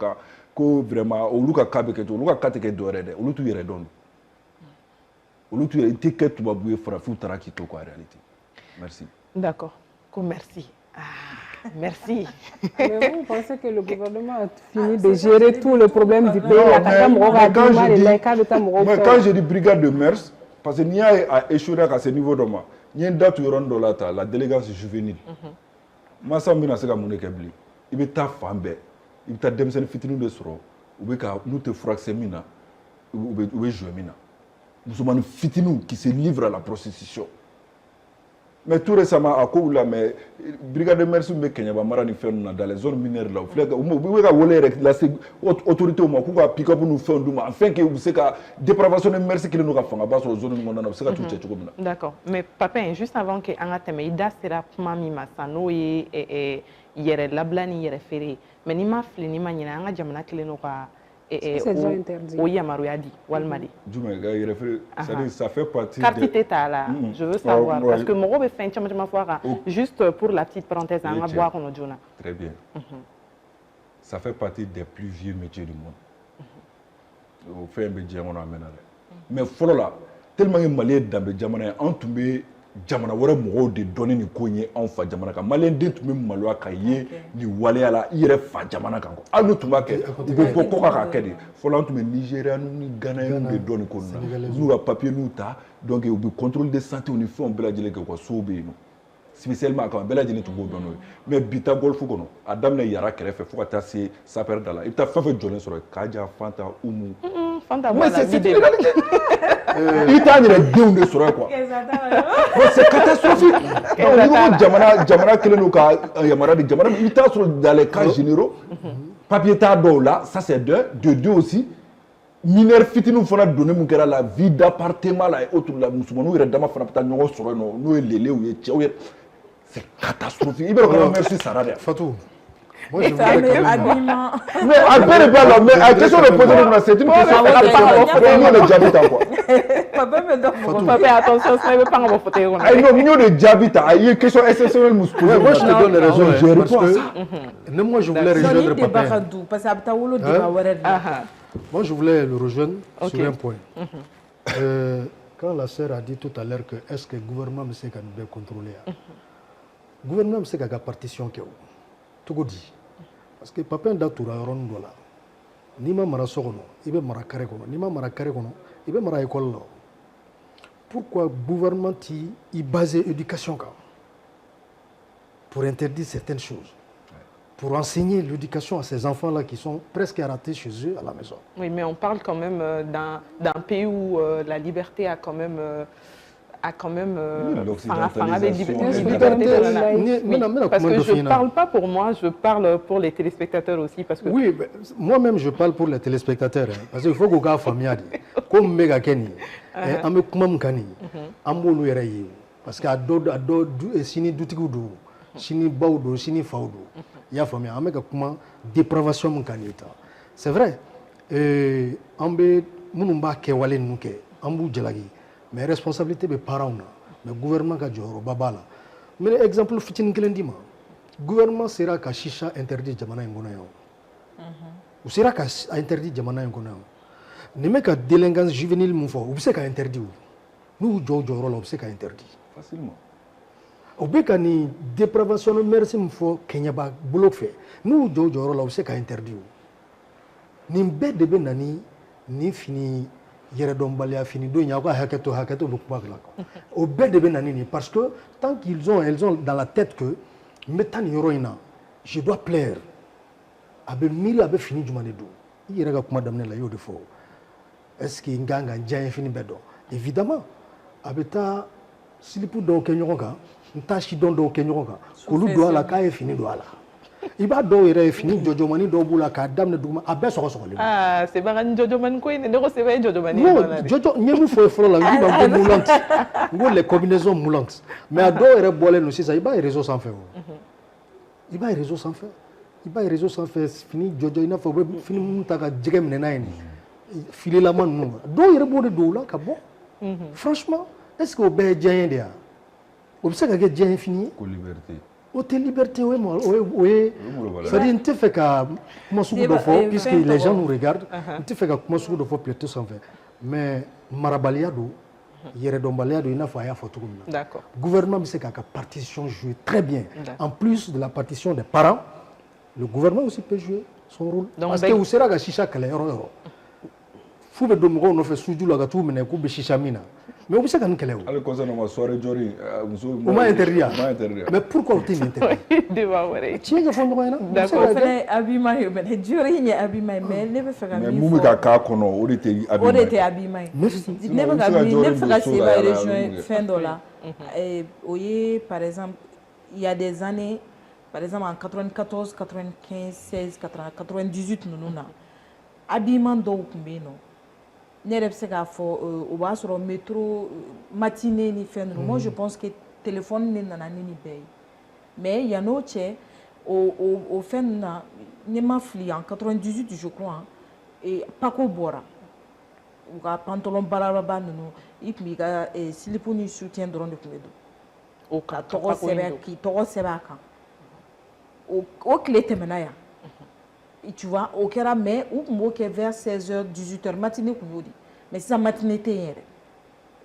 que vraiment, au lieu de faire au lieu de faire des au lieu de faire au lieu de faire tout baboué frappé ou tarakito quoi en réalité. Merci. D'accord. Merci. Merci. Mais vous pensez que le gouvernement a fini de gérer tous les problèmes du pays? Mais quand je dis brigade de mers, parce que n'y a échoué à ce niveau de moi, il y a une date où la délégation juvénile. Moi, ça me dit que mon équipe, il est ta femme, il est ta démission fitine de soro, ou bien nous te fraxer mina, ou bien jouer mina. Nous sommes fitine qui se livrent à la prostitution. Mais tout récemment, à Koula, mais brigade de merci me Kenya Bamara ni fait dans les zones minières là. Vous voulez la autorité au Makou a pick up nous faire afin que vous savez que dépravation de merci qu'il nous a fait à base aux zones mondaines, c'est tout ce comme ça. D'accord. Mais papa, juste avant que Anga Teme ida sera mami masano et yere lablani yere feré. Mais ni ma fle ni ma nyina Anga jamana kileno ka c'est déjà interdit. Oui, Yamarouyadi, Walmadi. Ça fait partie de... Je veux savoir. Parce que mon robe fait juste pour la petite parenthèse, on va boire en audio. Très bien. Ça fait partie des plus vieux métiers du monde. Au fait un métier, on amène. mais fɔlɔ la tellement que Malien danbe jamana ye an tun bɛ jamana wɛrɛ mɔgɔw de dɔnni nin ko in ye anw fa jamana kan Malien den tun bɛ maloya ka ye nin waleya la i yɛrɛ fa jamana kan hali n'u tun b'a kɛ u bɛ fɔ kɔ k'a kɛ de fɔlɔ an tun bɛ Nigériens ni Ghanéens de dɔn nin ko in na n'u ka papier n'u ta donc u bɛ contrôle de santé ni fɛnw bɛɛ lajɛlen kɛ u ka sow bɛ yen nɔ spécialement a kama bɛɛ lajɛlen tun b'o dɔn n'o ye mais bi ta golf kɔnɔ a daminɛ Yara kɛrɛfɛ fo ka taa se Sapeur da la i bɛ taa fɛn fɛn jɔlen sɔrɔ Kaja Fanta Umu Fanta mais c'est illégalité i t'a yɛrɛ denw de sɔrɔ quoi c'est catastrophique donc jamana kelen n'u ka yamaruya di jamana i t'a sɔrɔ dans les cas généraux papier t'a dɔw la ça c'est de deux aussi mineur fitininw fana donni mun kɛra la vie d'appartement la et autres la musomanninw yɛrɛ dama fana bɛ taa ɲɔgɔn sɔrɔ yen nɔ n'o ye lelew ye cɛw yɛrɛ c'est catastrophique i bɛ dɔn merci Sara dɛ Fatou. Moi, je voulais mais à peine pas là, mais à question de poser une c'est une question de diabète quoi. Papa, attention, ça ne veut pas en fauteuil. Non, mignon de diabète, il y a une question exceptionnelle. Moi, je te donne les raisons. Parce que moi, je voulais rejoindre papa. Moi, je voulais le rejoindre sur un point. Quand la sœur a dit tout à l'heure que est-ce que le gouvernement me sait qu'on doit contrôler, le gouvernement me sait qu'il y a partition qui est tout dit. Parce que papa d'Atoura ron dola. Ni ma mara sokono, ibe mara kare kono, ni ma mara kare kono, ibe mara école là. Pourquoi le gouvernement y base l'éducation pour interdire certaines choses, pour enseigner l'éducation à ces enfants-là qui sont presque ratés chez eux à la maison. Oui, mais on parle quand même d'un pays où la liberté a quand même parce que je ne parle pas pour moi, je parle pour les téléspectateurs aussi. Parce que... Oui, moi-même je parle pour les téléspectateurs. Parce qu'il faut que les familles comme Mega Kenny, parce qu'il y a Sini Doutikoudou, Sini Baoudou, Sini Faoudou. Il y a famille, dépravation. C'est vrai. Ambe Munumba Kewale Nuke, Ambou Djalagi. Mais responsabilité des parents, mais le gouvernement a dit babala. Mais exemple, le gouvernement sera qu'à chicha interdit jamana ingonayo. Ou sera qu'à interdit jamana ingonayo. Ne me qu'à délinquance juvénile moufo, ou c'est qu'à interdit ou. Nous Jojo rôle, ou c'est qu'à interdit. Facilement. Ou bien qu'à ni dépravation merci moufo Kenya ba boulot fait. Nous Jojo rôle, ou c'est qu'à interdit ou. Ni mbé de benani ni fini. Yéredombalia fini do nyako haketo lukbagla au bed de benanini parce que tant qu'ils ont elles ont dans la tête que metan yoroina je dois plaire abe miri abe fini jumane do yérega kuma damne la yo de fo est-ce que nganga njaye fini bedo évidemment abeta silipu do kenyoka ntashi do kenyoka kulu do ala ka fini do ala iba do yere fini jojo mani do bula ka damne duguma abe soko c'est pas un jojo mani ko ne ko c'est pas jojo mani non jojo nyemu fo la ngi ba moulante ngo les combinaisons moulantes mais ado yere bolé no sisa iba réseau sans faire iba réseau sans faire fini jojo ina fo fini mutaka jige menena ni fili la man no do yere bolé do la ka bon franchement est-ce que au be djien dia au se ka djien fini ko liberté Haute liberté, oui. C'est-à-dire, tu fais que puisque les gens nous regardent, tu fais que moi, plutôt sans faire. Mais Marabaliado, Yéredombaliado, il n'a pas photo. D'accord. Le gouvernement, c'est qu'à partition joue très bien. En plus de la partition des parents, le gouvernement aussi peut jouer son rôle. Donc, parce que vous serez à Chicha Kalero. Fou be domo no fe suju la gatu mena ku be shishamina mais vous savez quand quelle est alors concernant ma soirée jori on m'a interdit mais pourquoi tu m'interdis débat ouais tu es fond ngoina d'accord fait abima yo ben jori ni abima mais ne be faire mais mumu ka ka kono o était abima ne be faire c'est ba région fin dollar et oye par exemple il y a des années par exemple en 94 95 16 98 nous na abima do kumbeno au métro matinée ni fin moi je pense que téléphone n'est pas ni paye mais il y a un autre au fin n'est pas fli en 98 je crois et pas qu'au bora ou à pantalon balaba nous et puis s'il pour nous soutien dans le club au 14 qui 14 au clé temenaya tu vois au kera mais ou mo ke vers 16h 18h matinée ko yodi mais sisan matinée tɛ yen yɛrɛ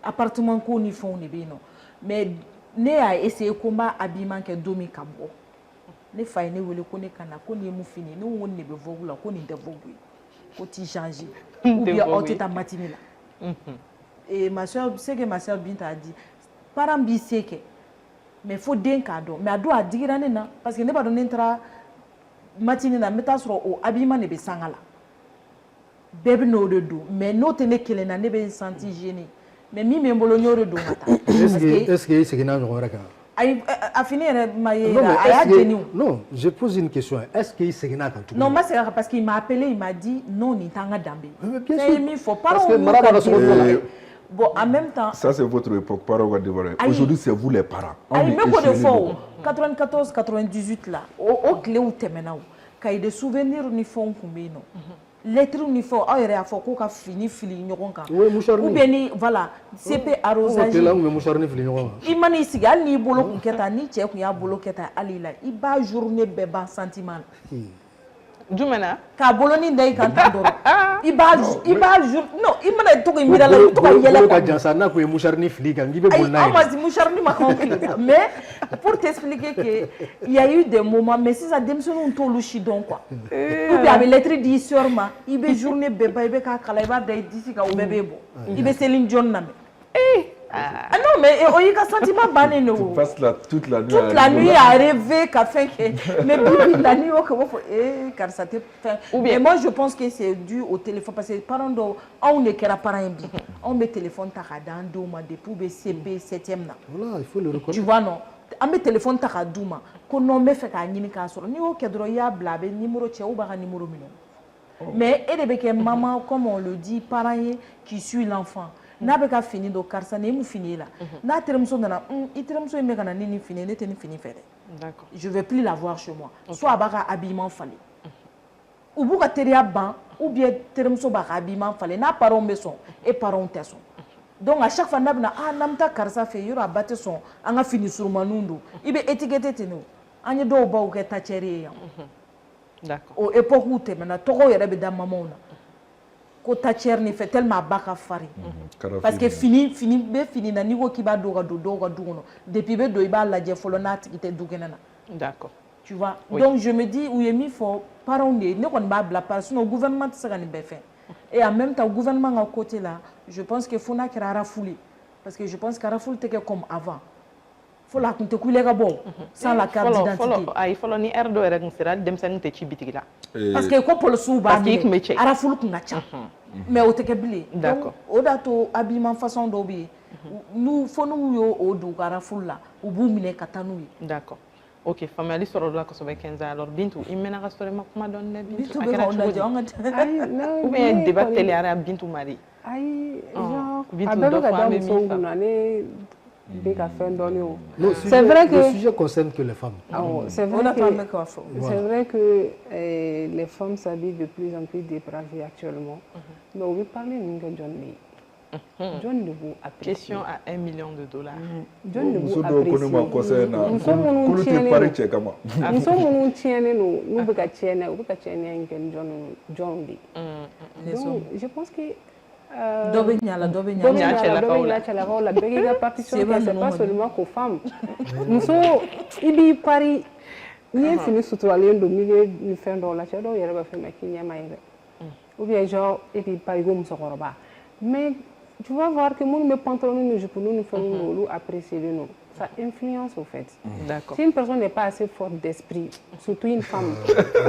appartement ko ni fɛnw de bɛ yen nɔ mais ne y'a essayé ko n b'a habillement kɛ don min ka bɔ ne fa ye ne wele ko ne ka na ko nin ye mun fini ye ne ko nin de bɛ Vogue la ko nin tɛ Vogue ye ko t'i changer ou bien aw tɛ taa matinée la et ma soeur ce que ma soeur Binta a dit parent b'i se kɛ mais fo den k'a dɔn mais a don a digira ne na parce que ne b'a dɔn ne taara matinée na n bɛ taa sɔrɔ o habillement de bɛ sanga la bɛɛ bɛ n'o de don mais n'o tɛ ne kelen na ne bɛ n sentir gênée mais min bɛ n bolo n y'o de don ka taa est-ce que i seginna ɲɔgɔn wɛrɛ kan a fini yɛrɛ ma ye a y'a jeni o non je pose une question est-ce que i seginna kan tuguni non n ma segin a kan parce qu'il m'a appelé il m'a dit non nin t'an ka danbe bien fɛn ye sûr min fɔ parce parents que mara b'a la sogo dun la bon en même temps Ça, c'est votre époque, parents va dévoiler. Aujourd'hui, c'est vous les parents. ayi n bɛ k'o de fɔ o 94 98 la o tilew tɛmɛna o cahier de souvenir ni fɛnw tun bɛ yen nɔ lettre ni fɛnw aw yɛrɛ y'a fɔ k'o ka fini fili ɲɔgɔn kan ou bien ni voilà CP arrosage tela tun bɛ mouchoir fili ɲɔgɔn kan i man'i sigi hali n'i bolo kun kɛ tan ni cɛ kun y'a bolo kɛ tan hali la i b'a journée bɛɛ ban sentiment la jumɛn na k'a bolonin da i kan tan dɔrɔn i b'a non i mana to k'i miiri a la i bɛ to ka yɛlɛ ka jan sa n'a kun ye mouchoir fili kan k'i bɛ boli n'a ye ayi an ma se mouchoir ma k'anw fili kan mais pour t'expliquer que il y a eu des moments mais sisan denmisɛnninw t'olu si dɔn quoi ou bien a bɛ lettre di sœur ma i bɛ journée bɛɛ ban i bɛ k'a kala i b'a da i disi kan o bɛɛ b'e bɔ i bɛ Céline Dion lamɛn ah non mais o y'i ka sentiment bannen de o Tu passes toute la nuit toute la nuit à rêver ka fɛn kɛ mais bibi la nuit o kɛ o b'a fɔ karisa tɛ fɛn mais moi je pense que c'est dû au téléphone parce que parents dɔw anw de kɛra parents ye bi anw bɛ téléphone ta k'a d'an denw ma depuis u bɛ CP 7e na voilà il faut le reconnaître tu vois non an bɛ téléphone ta k'a d'u ma ko non n bɛ fɛ k'a ɲini k'a sɔrɔ n'i y'o kɛ dɔrɔn i y'a bila a bɛ numéro cɛw b'a ka numéro minɛ mais e de bɛ kɛ maman comme on le dit parent ye qui suit l'enfant n'a bɛ ka fini don karisa nin ye mun fini ye la n'a terimuso nana i terimuso in bɛ ka na ni nin fini ye ne tɛ nin fini fɛ dɛ d'accord je vais plus la voir chez moi soit a b'a ka habillement falen u b'u ka teriya ban ou bien terimuso b'a ka habillement falen n'a parents bɛ sɔn e parents tɛ sɔn donc à chaque fois n'a bɛ na n'an bɛ taa karisa fɛ yen yɔrɔ a ba tɛ sɔn an ka fini surumaninw don i bɛ étiqueté ten o an ye dɔw baw kɛ tachère ye yan d'accord o époque tɛmɛna tɔgɔw yɛrɛ bɛ da mamanw na ko tachère ni fɛ tellement a ba ka farin parce que fini bɛ fini na n'i ko k'i b'a don ka don dɔw ka du kɔnɔ depuis i bɛ don i b'a lajɛ fɔlɔ n'a tigi tɛ du kɛnɛ na d'accord tu vois donc je me dis u ye min fɔ parents de ne kɔni b'a bila par sinon gouvernement tɛ se ka nin bɛɛ fɛ et en même temps gouvernement ka côté la je pense que fo n'a kɛra arafuli parce que je pense que arafuli tɛ kɛ comme avant fɔlɔ a tun tɛ kule ka bɔ sans la carte d'identité ayi fɔlɔ ni heure dɔ yɛrɛ tun sera denmisɛnnin tɛ ci bitigi la parce que ko polisiw b'a minɛ arafuli tun ka ca mais o tɛ kɛ bilen donc o de y'a to habillement façon dɔw bɛ yen fo n'u y'o don u ka arafuli la u b'u minɛ ka taa n'u ye d'accord ok faamuyali sɔrɔ la kosɛbɛ Kenza alors Bintu i mɛnna ka sɔrɔ i ma kuma dɔɔni dɛ Bintu a kɛra cogo di ou bien débat teliyara Bintu Mari ayi a bɛɛ bɛ ka da musow kunna ne bɛ ka fɛn dɔɔni o c'est vrai que le sujet concerne que les femmes c'est vrai que les femmes s'habillent de plus en plus dépravées actuellement mais on veut parler ninnu kɛ jɔn de ye jɔn de b'o apprécier question à $1 million jɔn de b'o muso dɔw ko ne ma kɔsɛbɛ na k'olu tɛ pari cɛ kama muso minnu tiɲɛnen don n'u bɛ ka tiɲɛna u bɛ ka tiɲɛniya in kɛ ni jɔnw de ye donc je pense que dɔ bɛ ɲa la dɔ bɛ ɲa cɛlakaw la bɛɛ k'i ka partition kɛ c'est pas seulement qu'aux femmes muso i b'i pari n'i ye fini suturalen don milieu ni fɛn dɔw la cɛ dɔw yɛrɛ b'a fɛ ma k'i ɲɛ ma ye dɛ ou bien genre e b'i pari ko musokɔrɔba mais tu vas voir que minnu bɛ pantalon ni jupe ni fɛnw don olu apprécier non ça influence au fait. D'accord. Si une personne n'est pas assez forte d'esprit, surtout une femme,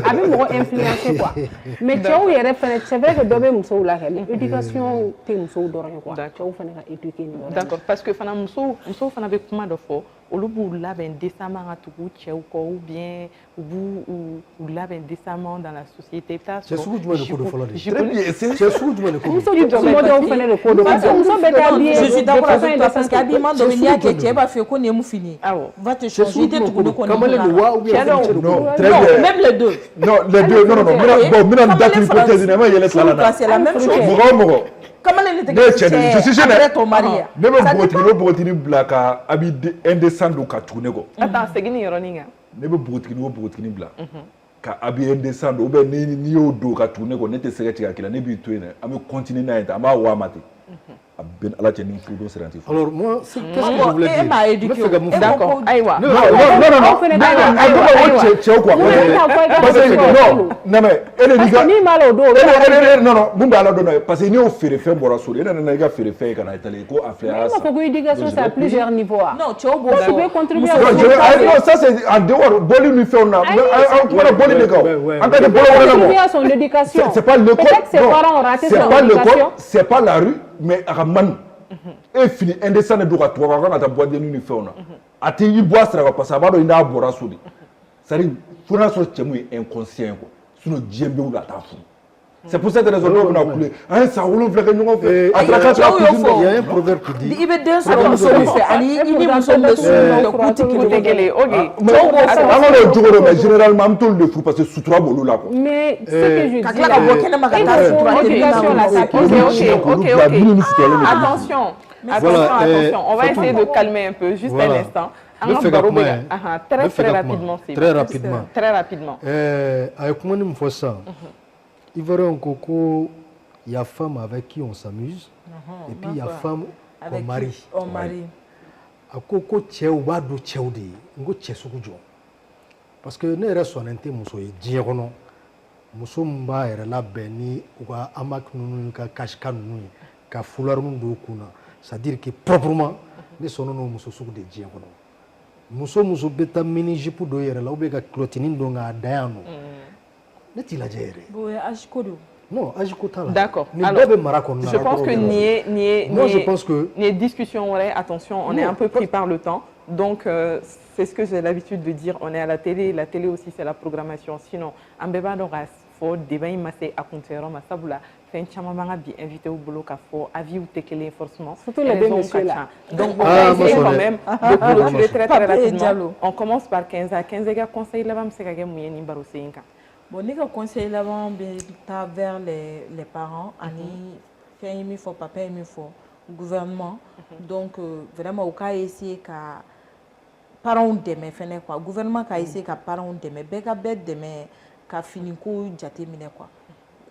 a bɛ mɔgɔ influencer quoi. Mais cɛw yɛrɛ fɛnɛ c'est vrai que dɔ bɛ musow la kɛ éducation tɛ musow dɔrɔn ye quoi. Cɛw fɛnɛ ka éduquer ni yɔrɔ. D'accord parce que fana musow fana bɛ kuma dɔ fɔ olu b'u labɛn décemment ka tugu cɛw kɔ ou bien u b'u labɛn décemment dans la société. C'est sugu jumɛn de ko don fɔlɔ de. Très bien c'est sugu jumɛn de ko don. Muso dɔw fɛnɛ de ko don. Muso bɛ taa habillée. Je suis d'accord avec toi parce que habillement dɔ bɛ n'i y'a kɛ cɛ b'a fɔ ko nin ye mun fini ye. Va te changer i tɛ tugu ne kɔ non très bien même les deux. non les deux non bon mina nin date hypothèse na ma yɛlɛ tila la c'est la même chose. mɔgɔ o mɔgɔ kamalen ne tɛ kɛ je suis jeune après ton mari ya. ne bɛ npogotigini bila ka habit indécent don ka tugu ne kɔ. Attends segin ni yɔrɔnin kan. ne bɛ npogotigini o npogotigini bila ka abi indécent ou bien ni yo do ka tourner ko nete sega tika kila ne bi to ene am continuer na enta ama wa mate ben ala teni fudo seranti. Alors moi, qu'est-ce que je voulais dire? D'accord. Aïwa. Non. Non mais elle dit non mumba ala do parce que ni o fere fe bora so ene na ga fere fe kana itali ko affaire ça. Il faut que l'éducation c'est à plusieurs niveaux. Non, tu peux contribuer à ça c'est en dehors boli mi fait on a boli de gars. En fait contribuer à son éducation. C'est pas l'école. Peut-être ses parents ont raté son éducation. C'est pas la rue mais à man et fini indécent de droit toi quand ta boîte de nuit fait on a. Ati i bois sera parce que abado ina bora so de. C'est-à-dire faut na so tchemu inconscient quoi. Sinon djembe ou la ta fou. C'est pour cette raison qu'on a coulé. Hein, ça roule vrai que nous on fait. Il y a un proverbe qui dit. Il veut dire ça comme solution. Ali, il dit nous sommes le sous côté qui est égalé. OK. Mais généralement tout le fou parce que sous-trois bolo là quoi. Mais ce que je dis attention. Attention, on va essayer de calmer un peu juste un instant. Très rapidement. Avec moi, il faut ça. Il va y avoir un coco, il y a femme avec qui on s'amuse, et puis il y a femme qu'on marie. On marie. A coco tchèou bado tchèou de, ngo tchèsou jo. Parce que ne reste son inté muso yi dierono. Muso mba ere la beni ou amak nunu ka kashka nunu ka fular mundu kuna. C'est-à-dire que proprement ne sono no muso suku de dierono. Muso beta mini jipu do yere la ou be ka clotinin do nga dayano. Non, d'accord. Alors, je pense que je pense que les discussions, attention, on est un peu pris par le temps. Donc, c'est ce que j'ai l'habitude de dire. On est à la télé aussi, c'est la programmation. Sinon, en bébé d'oras, faut débat massé à compter, massaboula, fait un chamamanga bien invité au boulot, qu'il faut avis ou tekele forcément. Surtout les deux messieurs là. Donc, on va essayer quand même de clôturer très rapidement. On commence par 15 à 15 gars conseil là-bas, c'est qu'il y a moyen de barosser. Bon, les conseils là-bas, vers les parents, il faut papa, il faut gouvernement. Donc, vraiment, au cas essayer que parents d'aimer, quoi. Gouvernement a essayé que parents d'aimer, bega bête d'aimer, que fini ko jate mine quoi.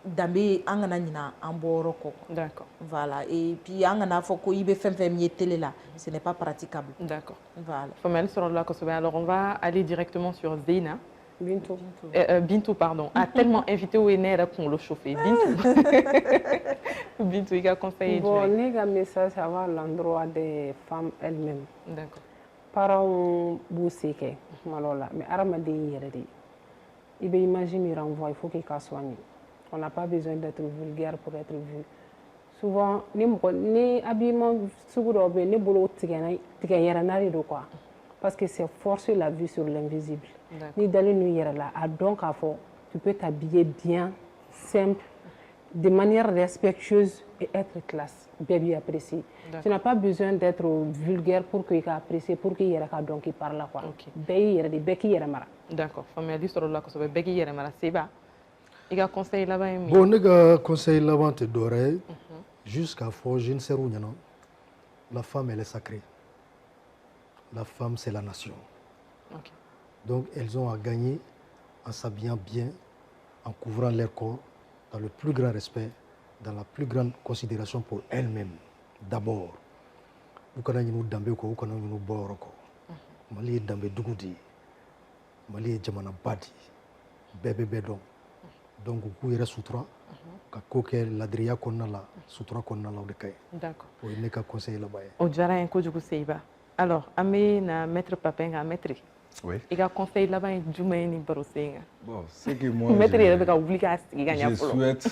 Dambe angana nina amboro ko. D'accord. Voilà. Et puis angana foko ibe femme télé là, ce n'est pas praticable. D'accord. Voilà. Famel sur la Kosovo. Alors on va aller directement sur Zeina. Bintou, pardon, a tellement invité au ENR pour le chauffer. Bintou, il a conseillé. Bon, il y a un message à l'endroit des femmes elles-mêmes. D'accord. Parents boussés, malola, mais aramade yéredi. Il peut imaginer il renvoie, il faut qu'il soigne. On n'a pas besoin d'être vulgaire pour être vu. Souvent, ni habillement souvent ni boulot tigayeranari de quoi. Parce que c'est forcer la vue sur l'invisible. Ni d'aller nous hier là, donc tu peux t'habiller bien, simple, de manière respectueuse et être classe, bien apprécié. Tu n'as pas besoin d'être vulgaire pour qu'il apprécie, pour qu'il y ait donc il parle quoi. D'accord. Famille dit sur la cause de Beki Yeremara, c'est bas. Il y a conseil là-bas. Bon, il y a conseil là-bas te doré jusqu'à forger une sérouille. La femme elle est sacrée. La femme c'est la nation. Okay. Donc elles ont à gagner en s'habillant bien, en couvrant leur corps, dans le plus grand respect, dans la plus grande considération pour elles-mêmes. D'abord, nous connaissons Dambé ko, nous connaissons Boroko, Mali Dambé Dougoudi, Mali Djamana Badi, Bébé Bédon. Donc vous irez soutra, que l'adria qu'on a là, soutra qu'on a là au Dekay. D'accord. Pour ne pas conseiller là-bas. Au Djara un coup du Seiba. Alors, Amé na maître Papin à maître. Oui. Il y a conseil là-bas, Djoumaini Barosinga. Bon, c'est que moi. Je souhaite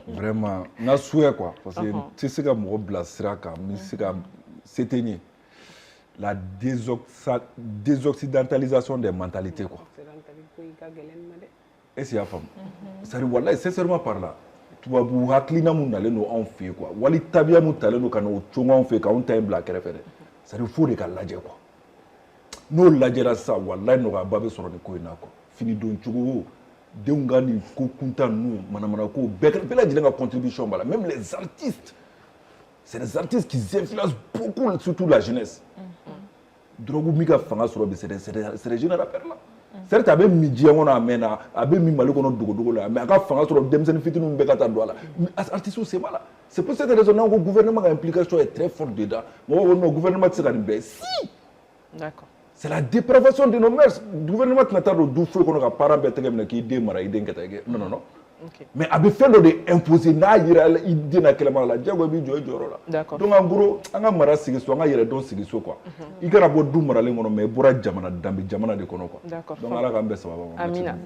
vraiment. Je souhaite quoi. Parce que tu sais que moi, c'est la désoccidentalisation des mentalités quoi. Et c'est la femme. Ça voilà, sincèrement par là. Tu vas vous haklina mun nale no en fait quoi. Wali tabia mun tale no kana o chonga en fait ka on time black référé. Ça il faut de kalaje quoi. No lajera sa wallahi no ga babe soro ni ko ina ko. Fini don chugo de ngani ko kunta no manamana ko bela jilenga contribution bala même les artistes. C'est les artistes qui influencent beaucoup surtout la jeunesse. Drogu mika fanga soro be c'est les jeunes rappeurs là. certes a bɛ min diɲɛ kɔnɔ a mɛnna a bɛ min Mali kɔnɔ dogo la mais a ka fanga sɔrɔ denmisɛnnin fitininw bɛɛ ka taa don a la artistes c'est pas là c'est pour cette raison que le gouvernement a implication est très forte dedans mɔgɔw ko non gouvernement tɛ se ka nin bɛɛ si d'accord c'est la dépravation de nos mœurs gouvernement tɛna taa don du foyi kɔnɔ ka parent bɛɛ tɛgɛ minɛ k'i den mara i den kɛ tan non okay. mais a bɛ fɛn dɔ de imposer n'a yira i den na kɛlɛma la diyagoya i b'i jɔ i jɔyɔrɔ la d'accord donc en gros an ka mara sigi so an ka yɛrɛdɔn sigi so quoi i kana bɔ du maralen kɔnɔ mais i bɔra jamana danbe jamana de kɔnɔ quoi d'accord donc ala k'an bɛɛ sababa ma amina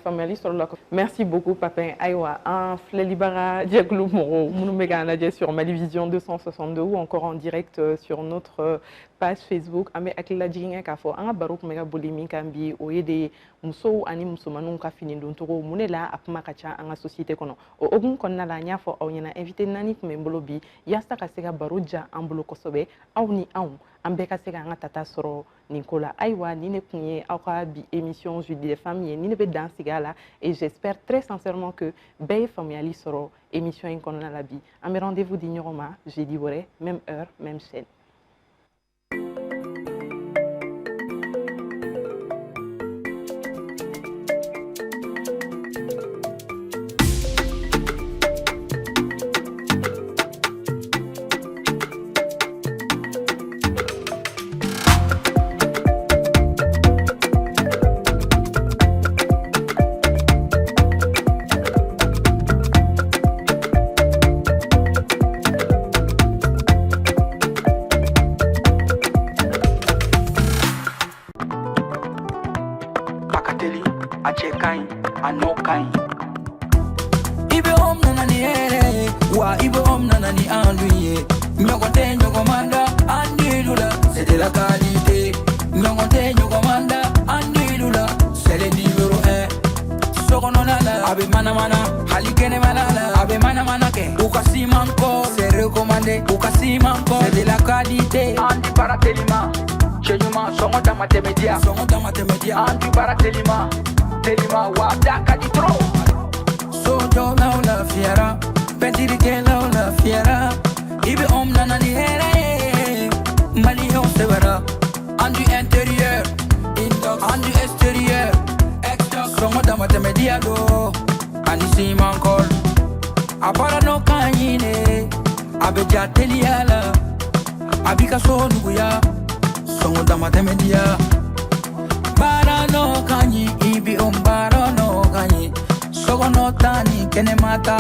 faamuyali sɔrɔla merci beaucoup Papin ayiwa an filɛlibaga jɛkulu mɔgɔw minnu bɛ k'an lajɛ sur Mali Vision 262 ou encore en direct sur notre page Facebook an bɛ hakililajigin kɛ k'a fɔ an ka baro tun bɛ ka boli min kan bi o ye de musow ani musomaninw ka fini doncogo mun de la a kuma ka ca an ka société kɔnɔ o hokumu kɔnɔna la n y'a fɔ aw ɲɛna invité naani tun bɛ n bolo bi yaasa ka se ka baro ja an bolo kosɛbɛ aw ni anw an bɛɛ ka se ka an ka tata sɔrɔ nin ko la ayiwa ni ne tun ye aw ka bi émission Jeudi des Femmes ye ni ne bɛ dan sigi a la et j'espère très sincèrement que bɛɛ ye faamuyali sɔrɔ émission in kɔnɔna la bi an bɛ rendez-vous di ɲɔgɔn ma jeudi wɛrɛ même heure même chaîne. Telima wa daka di tro Sojo la fiera Pentiri ke la fiera Ibe nana ni here Mali on se verra Andu intérieur Andu extérieur Songo dama temedia do Ani si mankol Abara no kanyine Abeja teliala Abika so nuguya Songo dama temedia Bara no kanyi ibi bara no kanyi Sogo no tani kene mata